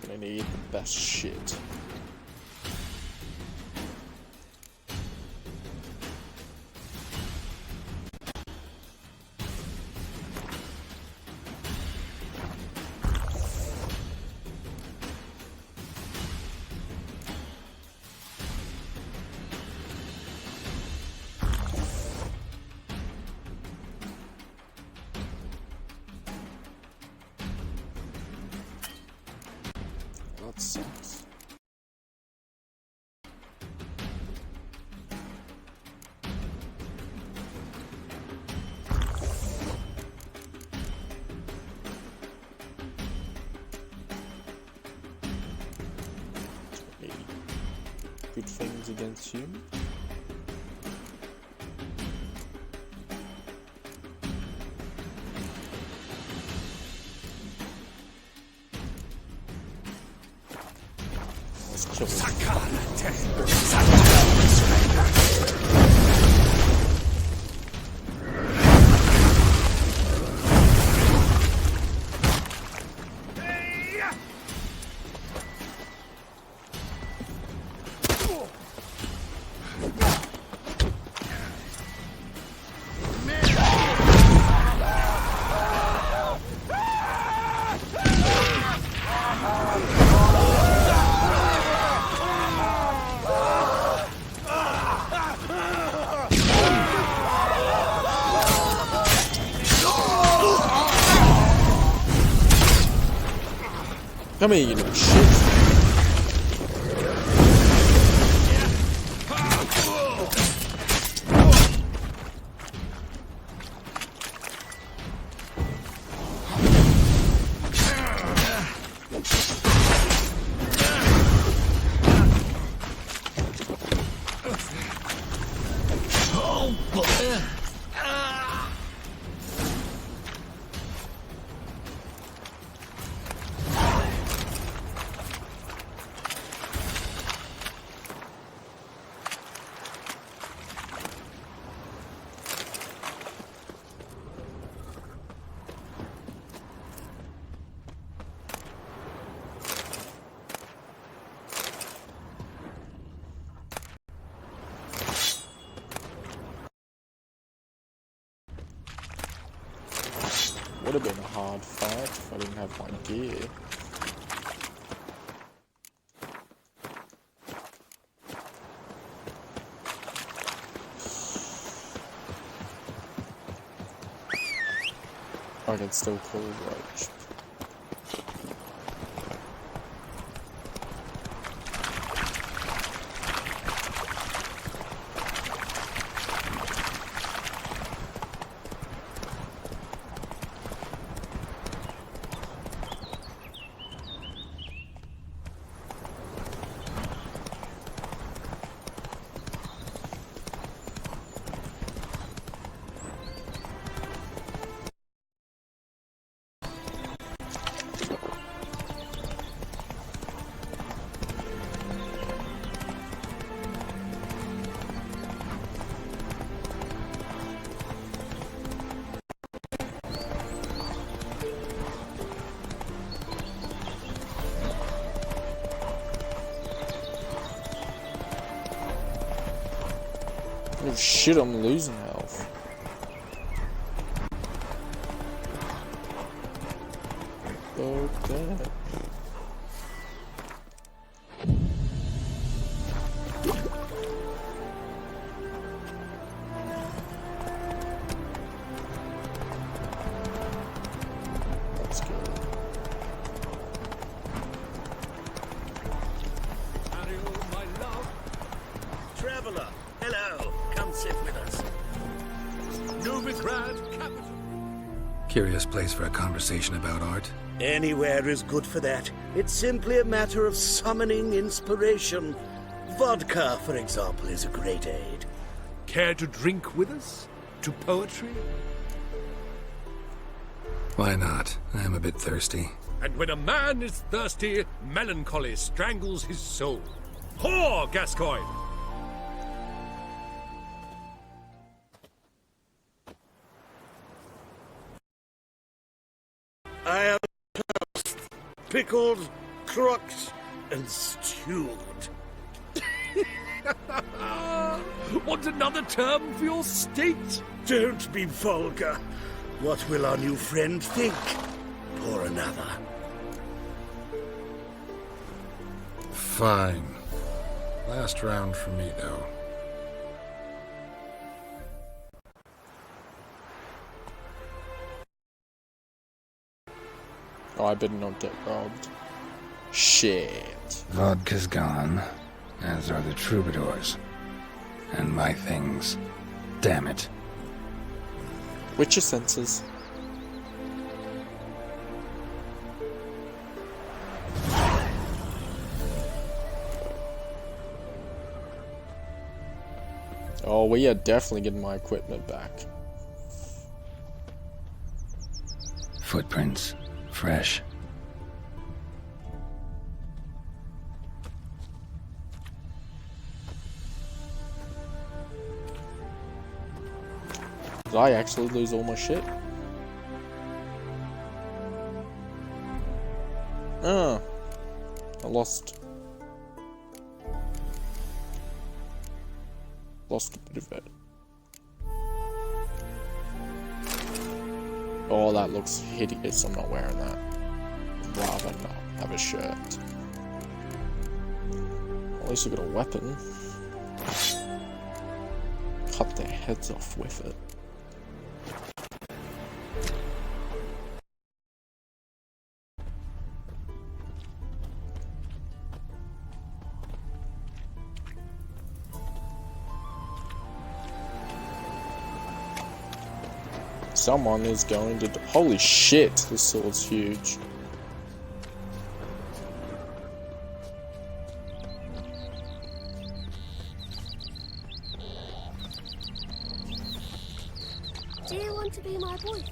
A: Gonna need the best shit. That sucks. Good things against humans. Come here, you little shit. Would have been a hard fight if I didn't have my gear. I can still kill Roach. Oh shit, I'm losing health. Okay. That's good.
G: Traveler, hello. Come sit with us. Novigrad capital.
C: Curious place for a conversation about art.
G: Anywhere is good for that. It's simply a matter of summoning inspiration. Vodka, for example, is a great aid.
K: Care to drink with us? To poetry?
C: Why not? I'm a bit thirsty.
K: And when a man is thirsty, melancholy strangles his soul. Whore, Gascoigne!
G: I am toast, pickled, crocked, and stewed.
K: Want another term for your state?
G: Don't be vulgar. What will our new friend think? Pour another.
C: Fine. Last round for me, though.
A: Oh, I better not get robbed. Shit.
C: Vodka's gone, as are the troubadours. And my things. Damn it.
A: Witcher senses. Oh, we are definitely getting my equipment back.
C: Footprints. Fresh.
A: Did I actually lose all my shit? Oh. I lost a bit of it. Oh, that looks hideous. I'm not wearing that. I'd rather not have a shirt. At least I got a weapon. Cut their heads off with it. Someone is going to... Holy shit, this sword's huge.
U: Do you want to be my boyfriend?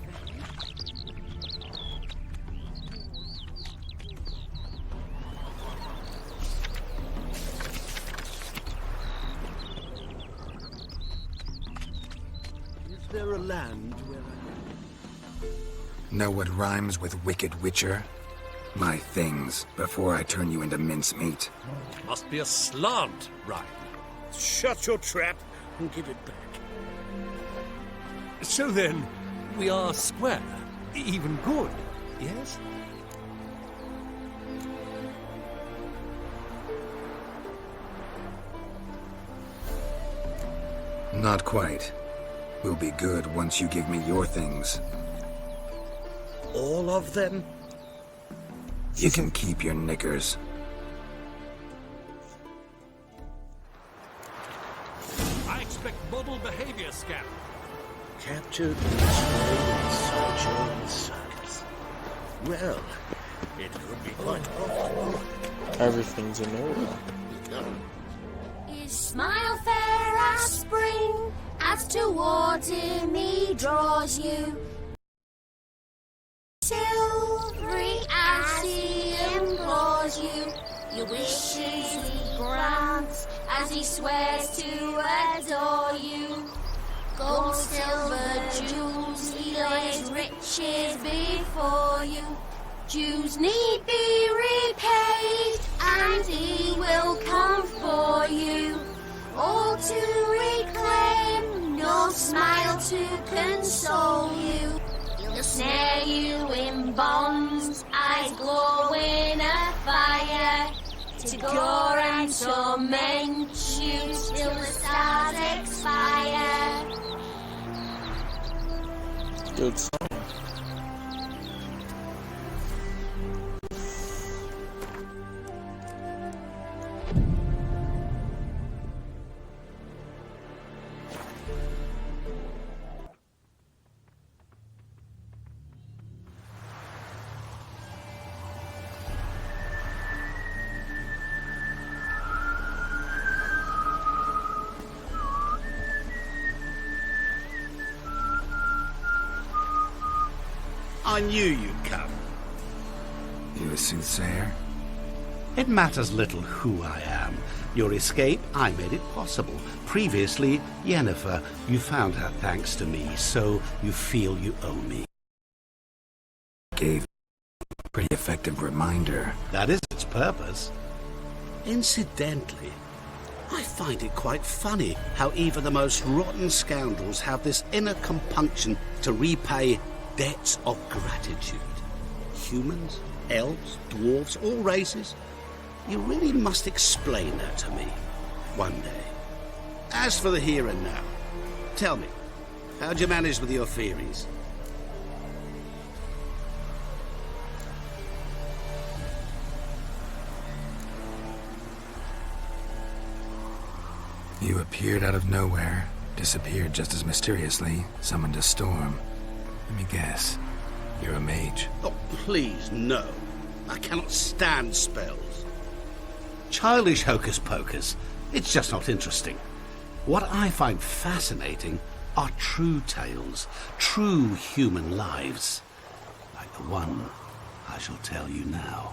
E: Is there a land where
C: Know what rhymes with wicked witcher? My things, before I turn you into mincemeat.
E: Must be a slant, right?
G: Shut your trap and give it back.
E: So then, we are square, even good, yes?
C: Not quite. We'll be good once you give me your things.
B: All of them?
C: You can keep your knickers.
E: I expect model behavior, Scout.
B: Captured and displayed in Sojourn Circus. Well, it could be quite profitable.
A: Everything's in order.
U: His smile fair as spring, as towards him he draws you. Silvery as he implores you, your wishes he grants, as he swears to adore you. Gold, silver, jewels, he lays riches before you. Dues need be repaid, and he will come for you. All to reclaim, no smile to console you. He'll snare you in bonds, eyes glow in a fire, to gore and torment you till the stars expire.
A: Good song.
E: I knew you'd come.
C: You a soothsayer?
E: It matters little who I am. Your escape, I made it possible. Previously, Yennefer, you found her thanks to me, so you feel you owe me.
C: Gave a pretty effective reminder.
E: That is its purpose. Incidentally, I find it quite funny how even the most rotten scoundrels have this inner compunction to repay debts of gratitude. Humans, elves, dwarves, all races. You really must explain that to me one day. As for the here and now, tell me, how'd you manage with your theories?
C: You appeared out of nowhere, disappeared just as mysteriously, summoned a storm. Let me guess. You're a mage.
E: Oh, please, no. I cannot stand spells. Childish hocus pocus. It's just not interesting. What I find fascinating are true tales, true human lives. Like the one I shall tell you now.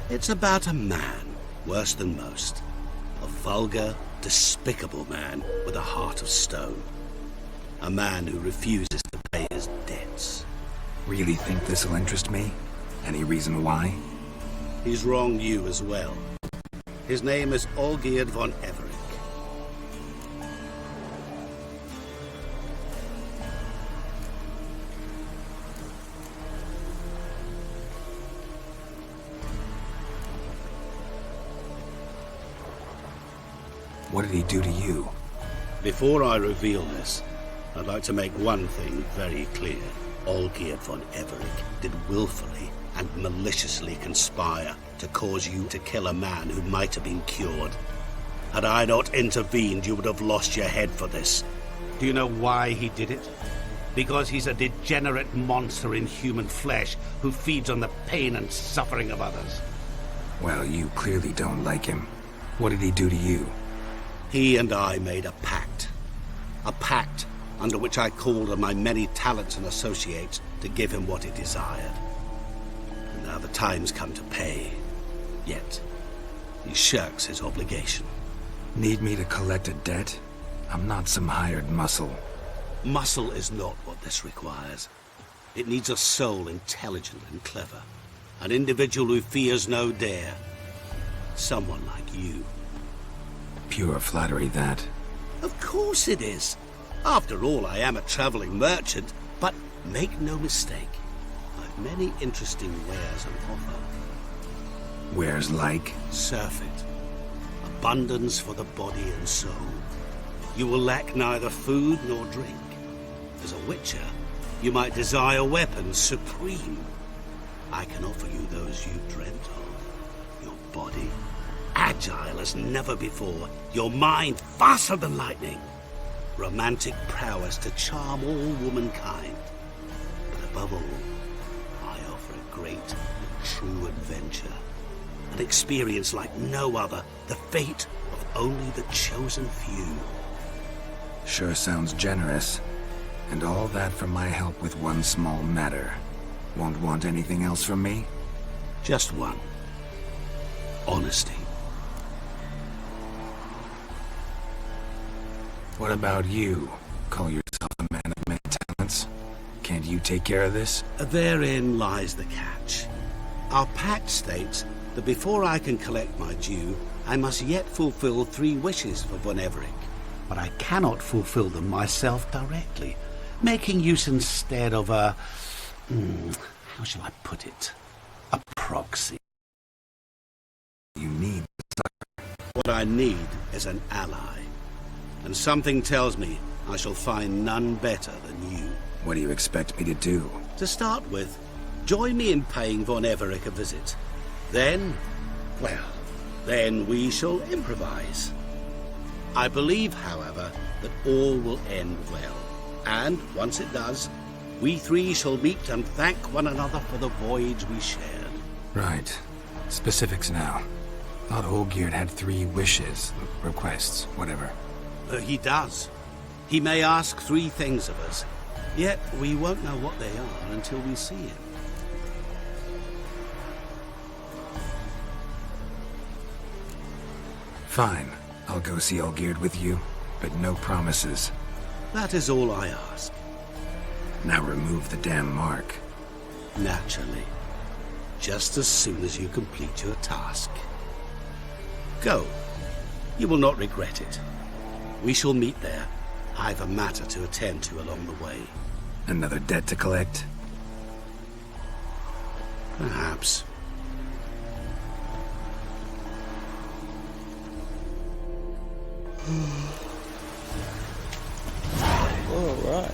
E: It's about a man, worse than most. A vulgar, despicable man with a heart of stone. A man who refuses to pay his debts.
C: Really think this'll interest me? Any reason why?
E: He's wronged you as well. His name is Olgierd von Everec.
C: What did he do to you?
E: Before I reveal this, I'd like to make one thing very clear. Olgierd von Everec did willfully and maliciously conspire to cause you to kill a man who might have been cured. Had I not intervened, you would have lost your head for this. Do you know why he did it? Because he's a degenerate monster in human flesh who feeds on the pain and suffering of others.
C: Well, you clearly don't like him. What did he do to you?
E: He and I made a pact. A pact under which I called on my many talents and associates to give him what he desired. And now the time's come to pay. Yet, he shirks his obligation.
C: Need me to collect a debt? I'm not some hired muscle.
E: Muscle is not what this requires. It needs a soul intelligent and clever. An individual who fears no dare. Someone like you.
C: Pure flattery, that.
E: Of course it is. After all, I am a traveling merchant. But make no mistake, I've many interesting wares on offer.
C: Wares like?
E: Surfeit. Abundance for the body and soul. You will lack neither food nor drink. As a witcher, you might desire weapons supreme. I can offer you those you dreamt of. Your body, agile as never before. Your mind, faster than lightning. Romantic prowess to charm all womankind. But above all, I offer a great, true adventure. An experience like no other. The fate of only the chosen few.
C: Sure sounds generous. And all that for my help with one small matter. Won't want anything else from me?
E: Just one. Honesty.
C: What about you? Call yourself a man of many talents? Can't you take care of this?
E: Therein lies the catch. Our pact states that before I can collect my due, I must yet fulfill 3 wishes for Von Everec. But I cannot fulfill them myself directly, making use instead of a... how shall I put it? A proxy.
C: You need...
E: What I need is an ally. And something tells me I shall find none better than you.
C: What do you expect me to do?
E: To start with, join me in paying Von Everec a visit. Then, well, then we shall improvise. I believe, however, that all will end well. And, once it does, we 3 shall meet and thank one another for the voyage we shared.
C: Right. Specifics now. Thought Olgierd had 3 wishes, requests, whatever.
E: He does. He may ask 3 things of us, yet we won't know what they are until we see him.
C: Fine. I'll go see Olgierd with you, but no promises.
E: That is all I ask.
C: Now remove the damn mark.
E: Naturally. Just as soon as you complete your task. Go. You will not regret it. We shall meet there. I've a matter to attend to along the way.
C: Another debt to collect?
E: Perhaps.
A: Alright.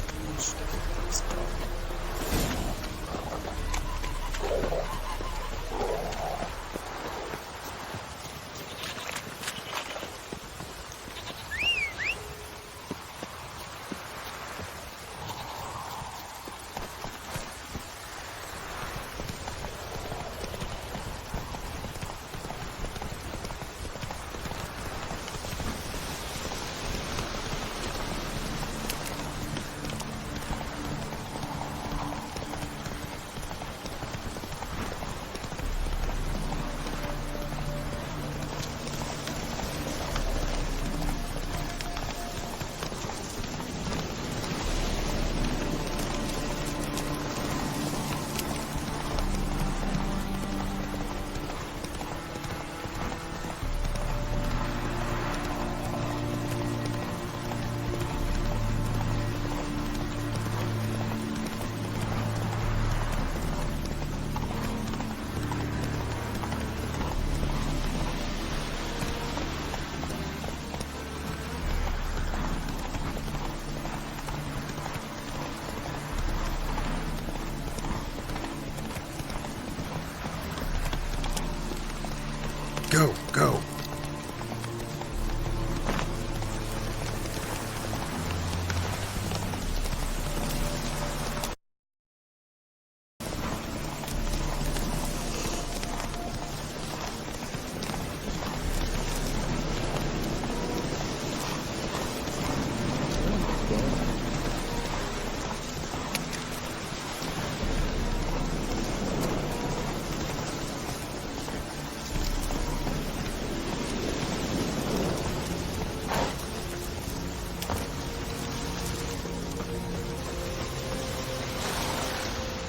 C: Go, go.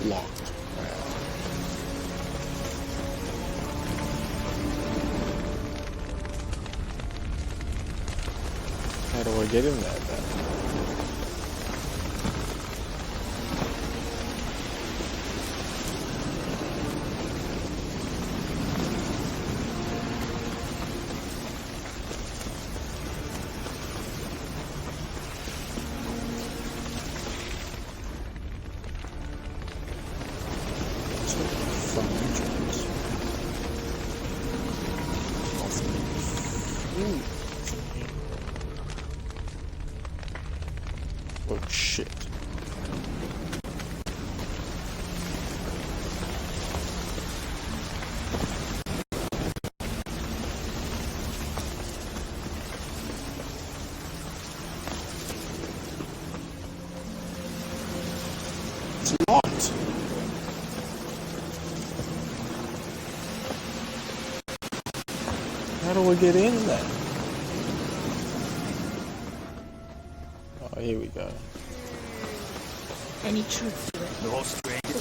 A: Locked. How do I get in there then? Oh shit. It's locked. How do I get in there? Oh, here we go.
F: Any truth to it?
G: No stranger.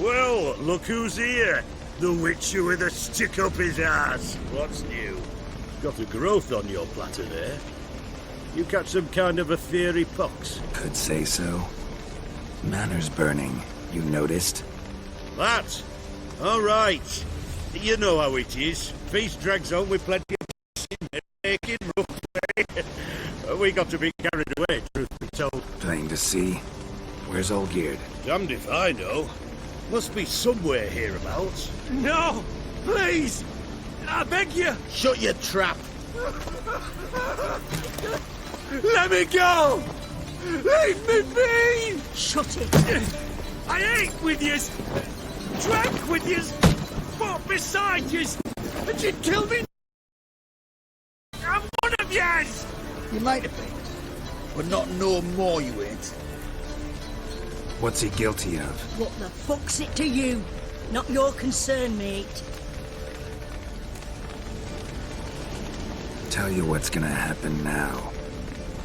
G: Well, look who's here. The Witcher with a stick up his ass. What's new?
T: Got a growth on your platter there. You catch some kind of a fiery pox?
C: Could say so. Manor's burning. You noticed?
T: That? All right. You know how it is. Feast drags on with plenty of making rough play. We got a bit carried away, truth be told.
C: Plain to see. Where's Olgierd?
T: Damned if I know. Must be somewhere hereabouts.
O: No! Please! I beg you!
I: Shut your trap.
O: Let me go! Leave me be!
F: Shut it!
O: I ate with yous! Drank with yous! Fought beside yous! And you'd kill me! I'm one of yous!
I: You might have been, but not no more you ain't.
C: What's he guilty of?
F: What the fuck's it to you? Not your concern, mate.
C: Tell you what's gonna happen now.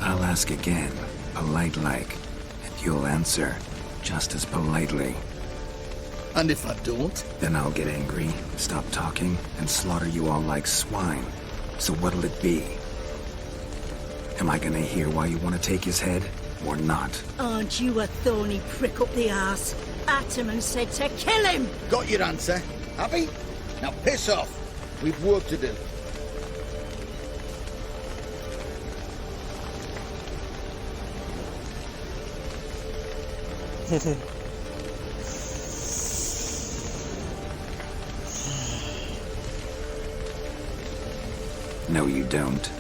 C: I'll ask again, polite-like, and you'll answer just as politely.
I: And if I don't?
C: Then I'll get angry, stop talking, and slaughter you all like swine. So what'll it be? Am I gonna hear why you want to take his head, or not?
F: Aren't you a thorny prick up the arse? Ataman said to kill him!
I: Got your answer, happy? Now piss off. We've work to do.
C: No, you don't.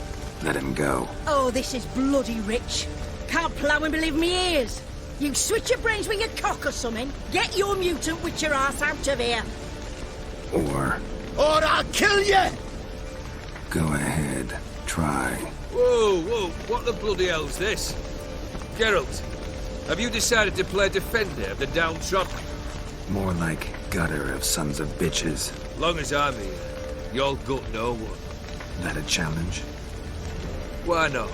C: Let him go.
F: Oh, this is bloody rich. Can't plough and believe me ears. You switch your brains with your cock or something. Get your mutant with your ass out of here.
C: Or
I: I'll kill you!
C: go ahead, try.
K: Whoa, whoa, what the bloody hell's this? Geralt, have you decided to play defender of the downtrodden?
C: More like gutter of sons of bitches.
K: Long as I'm here, you'll gut no one.
C: That a challenge?
K: Why not?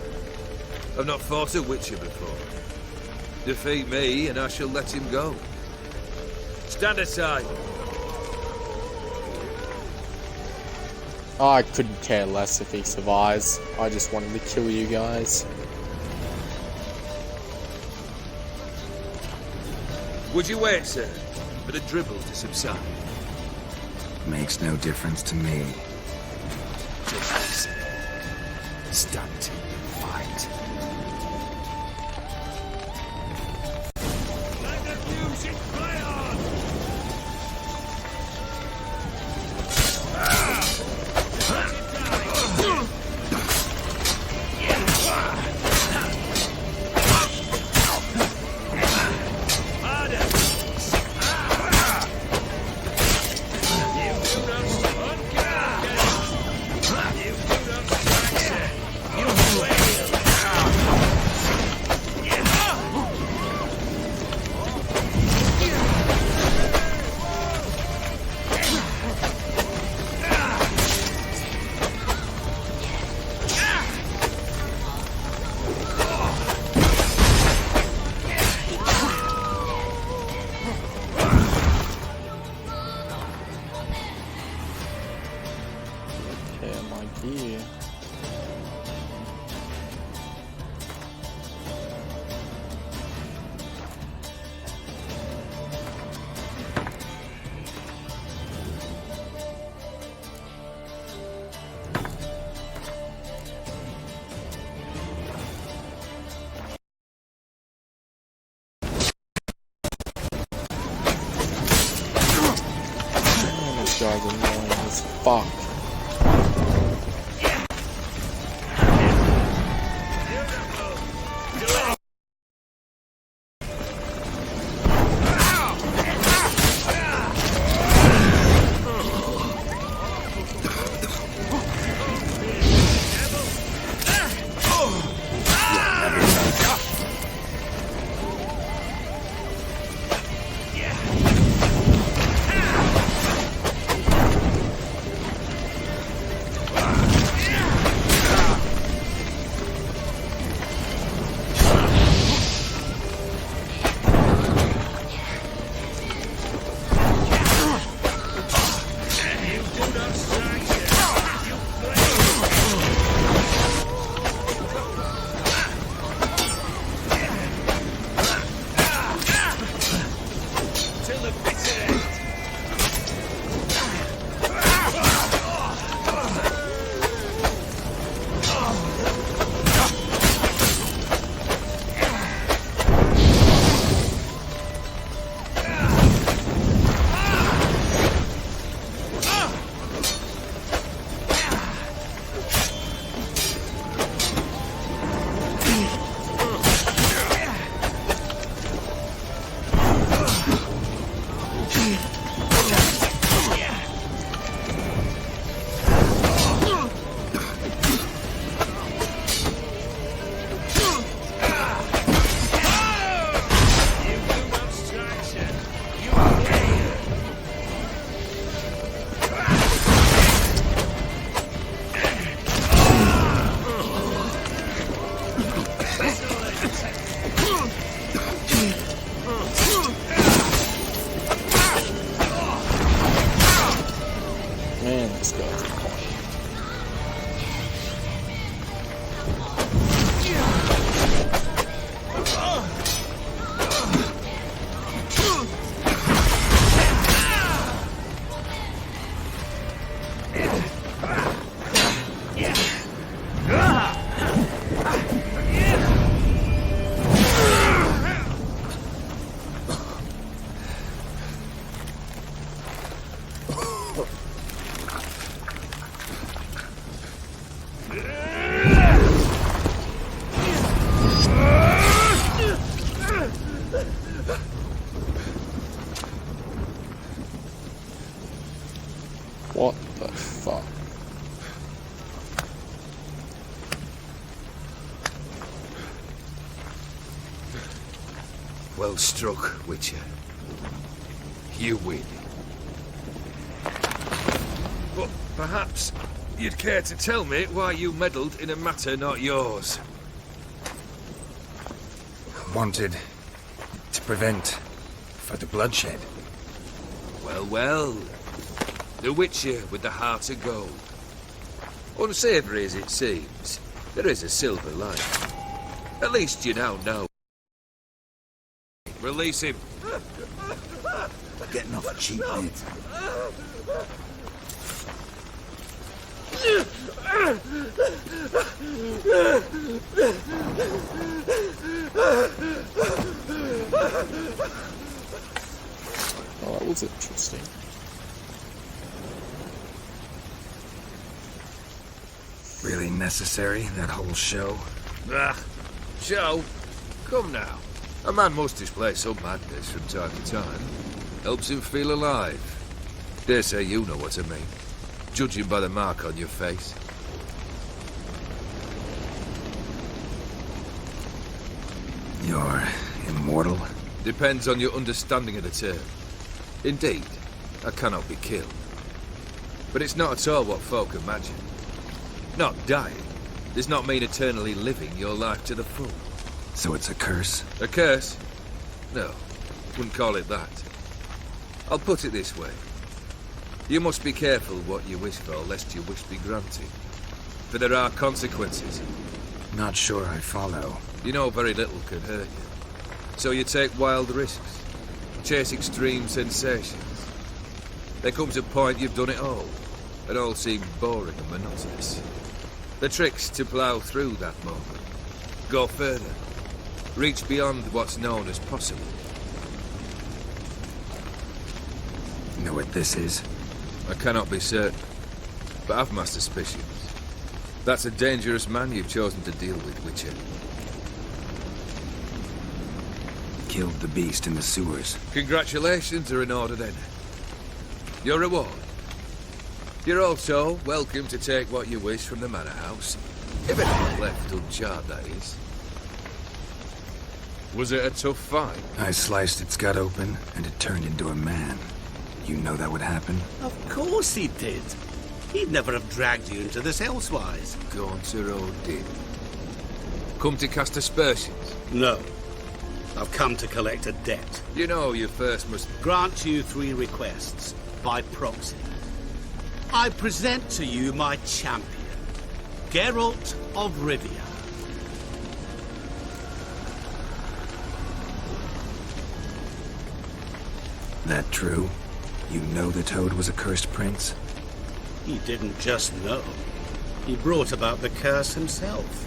K: I've not fought a Witcher before. Defeat me and I shall let him go. Stand aside.
A: I couldn't care less if he survives. I just wanted to kill you guys.
K: Would you wait, sir, for the dribble to subside?
C: Makes no difference to me.
K: Just stunt. Fight. Let the music play on! You
A: guy's annoying as fuck. What the fuck?
K: Well struck, Witcher. You win. But perhaps you'd care to tell me why you meddled in a matter not yours.
C: Wanted to prevent further bloodshed.
K: Well, well. The Witcher with the heart of gold. Unsavoury as it seems, there is a silver lining. At least you now know. Release him.
B: Getting off cheap, mate.
A: Oh, that was interesting.
C: Really necessary, that whole show?
K: Ah, show? Come now. A man must display some madness from time to time. Helps him feel alive. Dare say you know what I mean. Judging by the mark on your face.
C: You're immortal?
K: Depends on your understanding of the term. Indeed, I cannot be killed. But it's not at all what folk imagine. Not dying does not mean eternally living your life to the full.
C: So it's a curse?
K: A curse? No, wouldn't call it that. I'll put it this way. You must be careful what you wish for, lest your wish be granted. For there are consequences.
C: Not sure I follow.
K: You know very little can hurt you. So you take wild risks. Chase extreme sensations. There comes a point you've done it all. It all seems boring and monotonous. The trick's to plough through that moment. Go further. Reach beyond what's known as possible.
C: Know what this is?
K: I cannot be certain, but I've my suspicions. That's a dangerous man you've chosen to deal with, Witcher.
C: Killed the beast in the sewers.
K: Congratulations are in order then. Your reward. You're also welcome to take what you wish from the manor house. If anything left uncharred, that is. Was it a tough fight?
C: I sliced its gut open, and it turned into a man. You know that would happen?
E: Of course he did. He'd never have dragged you into this elsewise.
K: Gaunter Odin. Come to cast aspersions?
E: No. I've come to collect a debt.
K: You know you first must...
E: Grant you 3 requests, by proxy. I present to you my champion, Geralt of Rivia.
C: That true? You know the Toad was a cursed prince?
E: He didn't just know. He brought about the curse himself.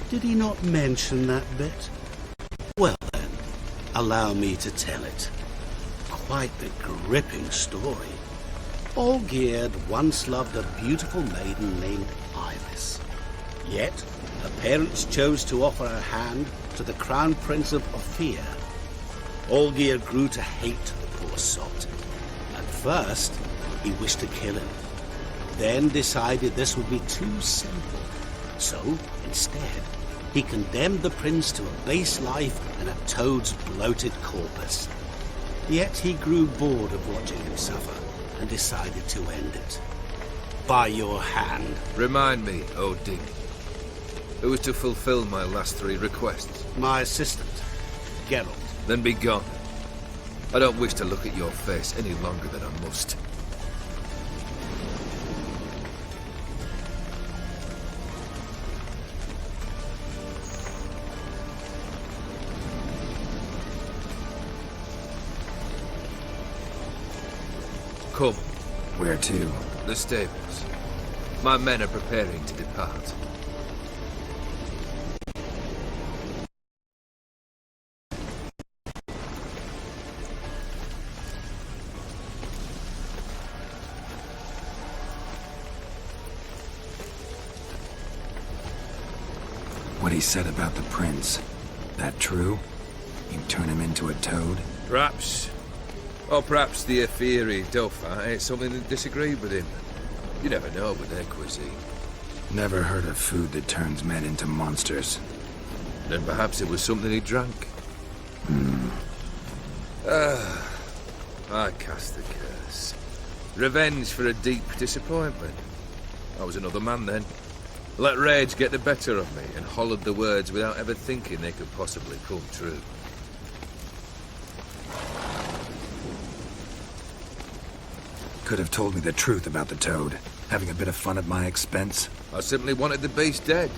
E: Did he not mention that bit? Well then, allow me to tell it. Quite the gripping story. Olgierd once loved a beautiful maiden named Iris. Yet, her parents chose to offer her hand to the Crown Prince of Ophir. Olgierd grew to hate the poor sot. At first, he wished to kill him. Then decided this would be too simple. So, instead, he condemned the prince to a base life in a toad's bloated corpus. Yet he grew bored of watching him suffer and decided to end it. By your hand.
K: Remind me, Odin. Who was to fulfill my last 3 requests?
E: My assistant, Geralt.
K: Then be gone. I don't wish to look at your face any longer than I must. Come.
C: Where to?
K: The stables. My men are preparing to depart.
C: What he said about the prince, that true? You turn him into a toad?
K: Perhaps. Or perhaps the Aetheri Dauphin ate something that disagreed with him. You never know with their cuisine.
C: Never heard of food that turns men into monsters.
K: Then perhaps it was something he drank. I cast the curse. Revenge for a deep disappointment. I was another man then. Let rage get the better of me and hollered the words without ever thinking they could possibly come true.
C: Could have told me the truth about the Toad, having a bit of fun at my expense.
K: I simply wanted the beast dead.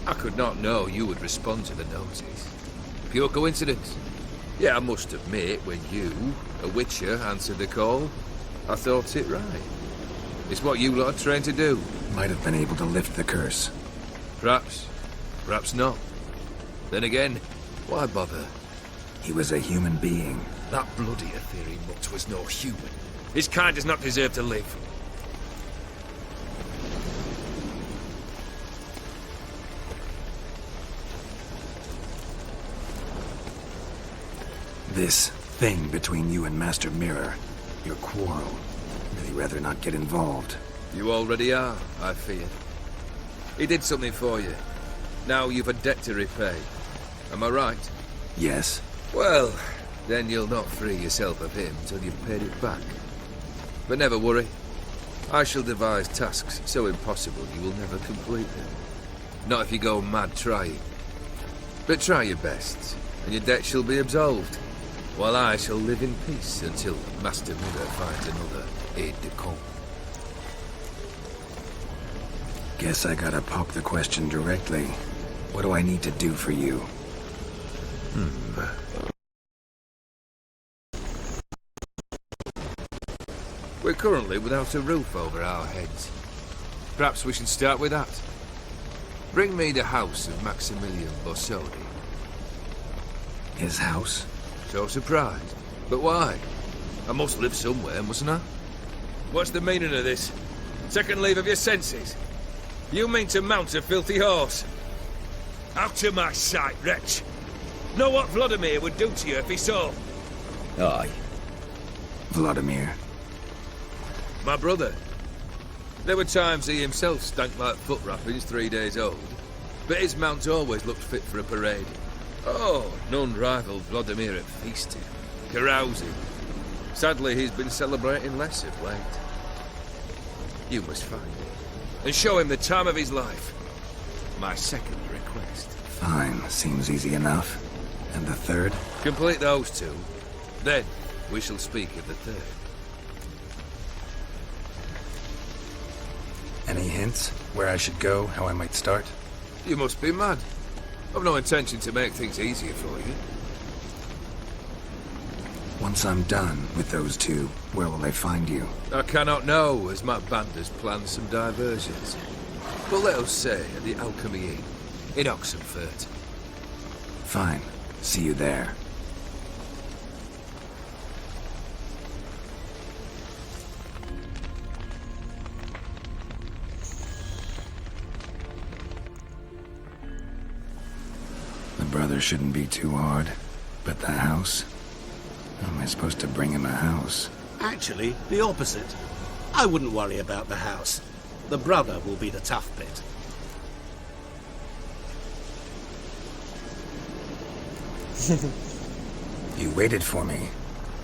K: I could not know you would respond to the notice. Pure coincidence. Yeah, I must admit, when you, a Witcher, answered the call, I thought it right. It's what you lot are trained to do.
C: Might have been able to lift the curse.
K: Perhaps. Perhaps not. Then again, why bother?
C: He was a human being.
K: That bloody Aetheri mutt was no human. His kind does not deserve to live.
C: This thing between you and Master Mirror, your quarrel, really rather not get involved.
K: You already are, I fear. He did something for you. Now you've a debt to repay. Am I right?
C: Yes.
K: Well, then you'll not free yourself of him till you've paid it back. But never worry. I shall devise tasks so impossible you will never complete them. Not if you go mad trying. But try your best, and your debt shall be absolved, while I shall live in peace until Master Mirror finds another aide-de-camp.
C: Guess I gotta pop the question directly. What do I need to do for you?
K: We're currently without a roof over our heads. Perhaps we should start with that. Bring me the house of Maximilian Borsodi.
C: His house?
K: So surprised. But why? I must live somewhere, mustn't I? What's the meaning of this? Second leave of your senses? You mean to mount a filthy horse? Out of my sight, wretch! Know what Vladimir would do to you if he saw?
C: Aye. Vladimir.
K: My brother. There were times he himself stank like foot wrappings 3 days old, but his mount always looked fit for a parade. Oh, none rivaled Vladimir at feasting, carousing. Sadly, he's been celebrating less of late. You must find him, and show him the time of his life. My second request.
C: Fine, seems easy enough. And the third?
K: Complete those two, then we shall speak of the third.
C: Any hints? Where I should go? How I might start?
K: You must be mad. I've no intention to make things easier for you.
C: Once I'm done with those two, where will they find you?
K: I cannot know, as my band has planned some diversions. But let us say at the Alchemy Inn, in Oxenfurt.
C: Fine. See you there. The brother shouldn't be too hard, but the house? How am I supposed to bring him a house?
E: Actually, the opposite. I wouldn't worry about the house. The brother will be the tough bit.
C: You waited for me.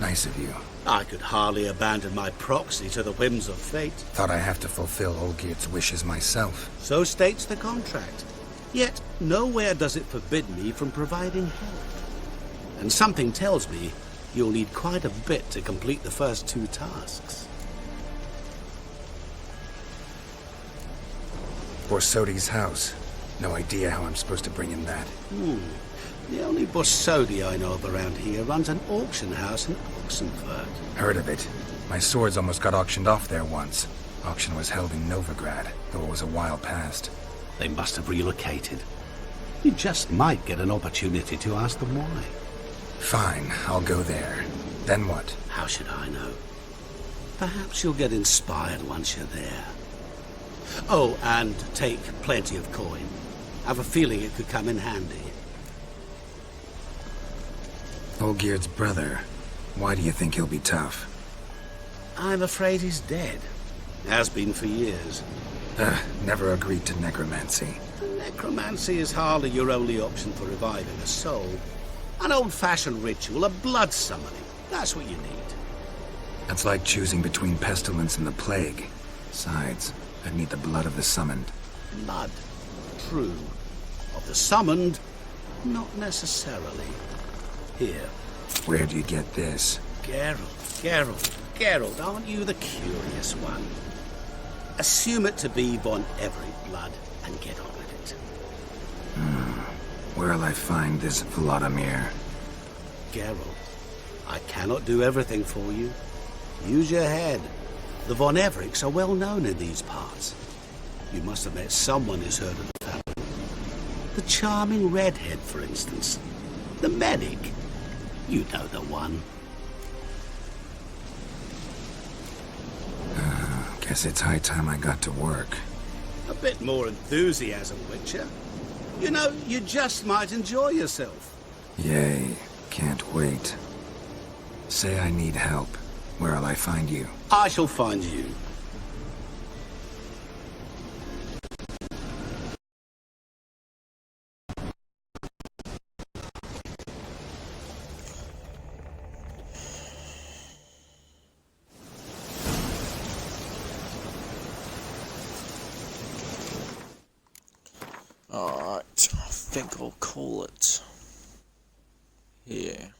C: Nice of you.
E: I could hardly abandon my proxy to the whims of fate.
C: Thought I have to fulfill Olgierd's wishes myself.
E: So states the contract. Yet, nowhere does it forbid me from providing help. And something tells me you'll need quite a bit to complete the first two tasks.
C: Borsodi's house. No idea how I'm supposed to bring him that.
E: The only Borsodi I know of around here runs an auction house in Oxenfurt.
C: Heard of it. My swords almost got auctioned off there once. Auction was held in Novigrad, though it was a while past.
E: They must have relocated. You just might get an opportunity to ask them why.
C: Fine, I'll go there. Then what?
E: How should I know? Perhaps you'll get inspired once you're there. Oh, and take plenty of coin. I've a feeling it could come in handy.
C: Olgierd's brother. Why do you think he'll be tough?
E: I'm afraid he's dead. Has been for years.
C: Never agreed to necromancy.
E: Necromancy is hardly your only option for reviving a soul. An old-fashioned ritual, a blood summoning. That's what you need.
C: That's like choosing between pestilence and the plague. Besides, I'd need the blood of the summoned.
E: Blood. True. Of the summoned, not necessarily. Here.
C: Where do you get this?
E: Geralt, aren't you the curious one? Assume it to be von Everett blood and get on with it.
C: Where'll I find this Vladimir?
E: Geralt, I cannot do everything for you. Use your head. The von Evericks are well known in these parts. You must have met someone who's heard of the family. The charming redhead, for instance. The medic. You know the one.
C: Guess it's high time I got to work.
E: A bit more enthusiasm, Witcher. You know, you just might enjoy yourself.
C: Yay. Can't wait. Say I need help. Where'll I find you?
E: I shall find you.
A: Alright, I think I'll call it here.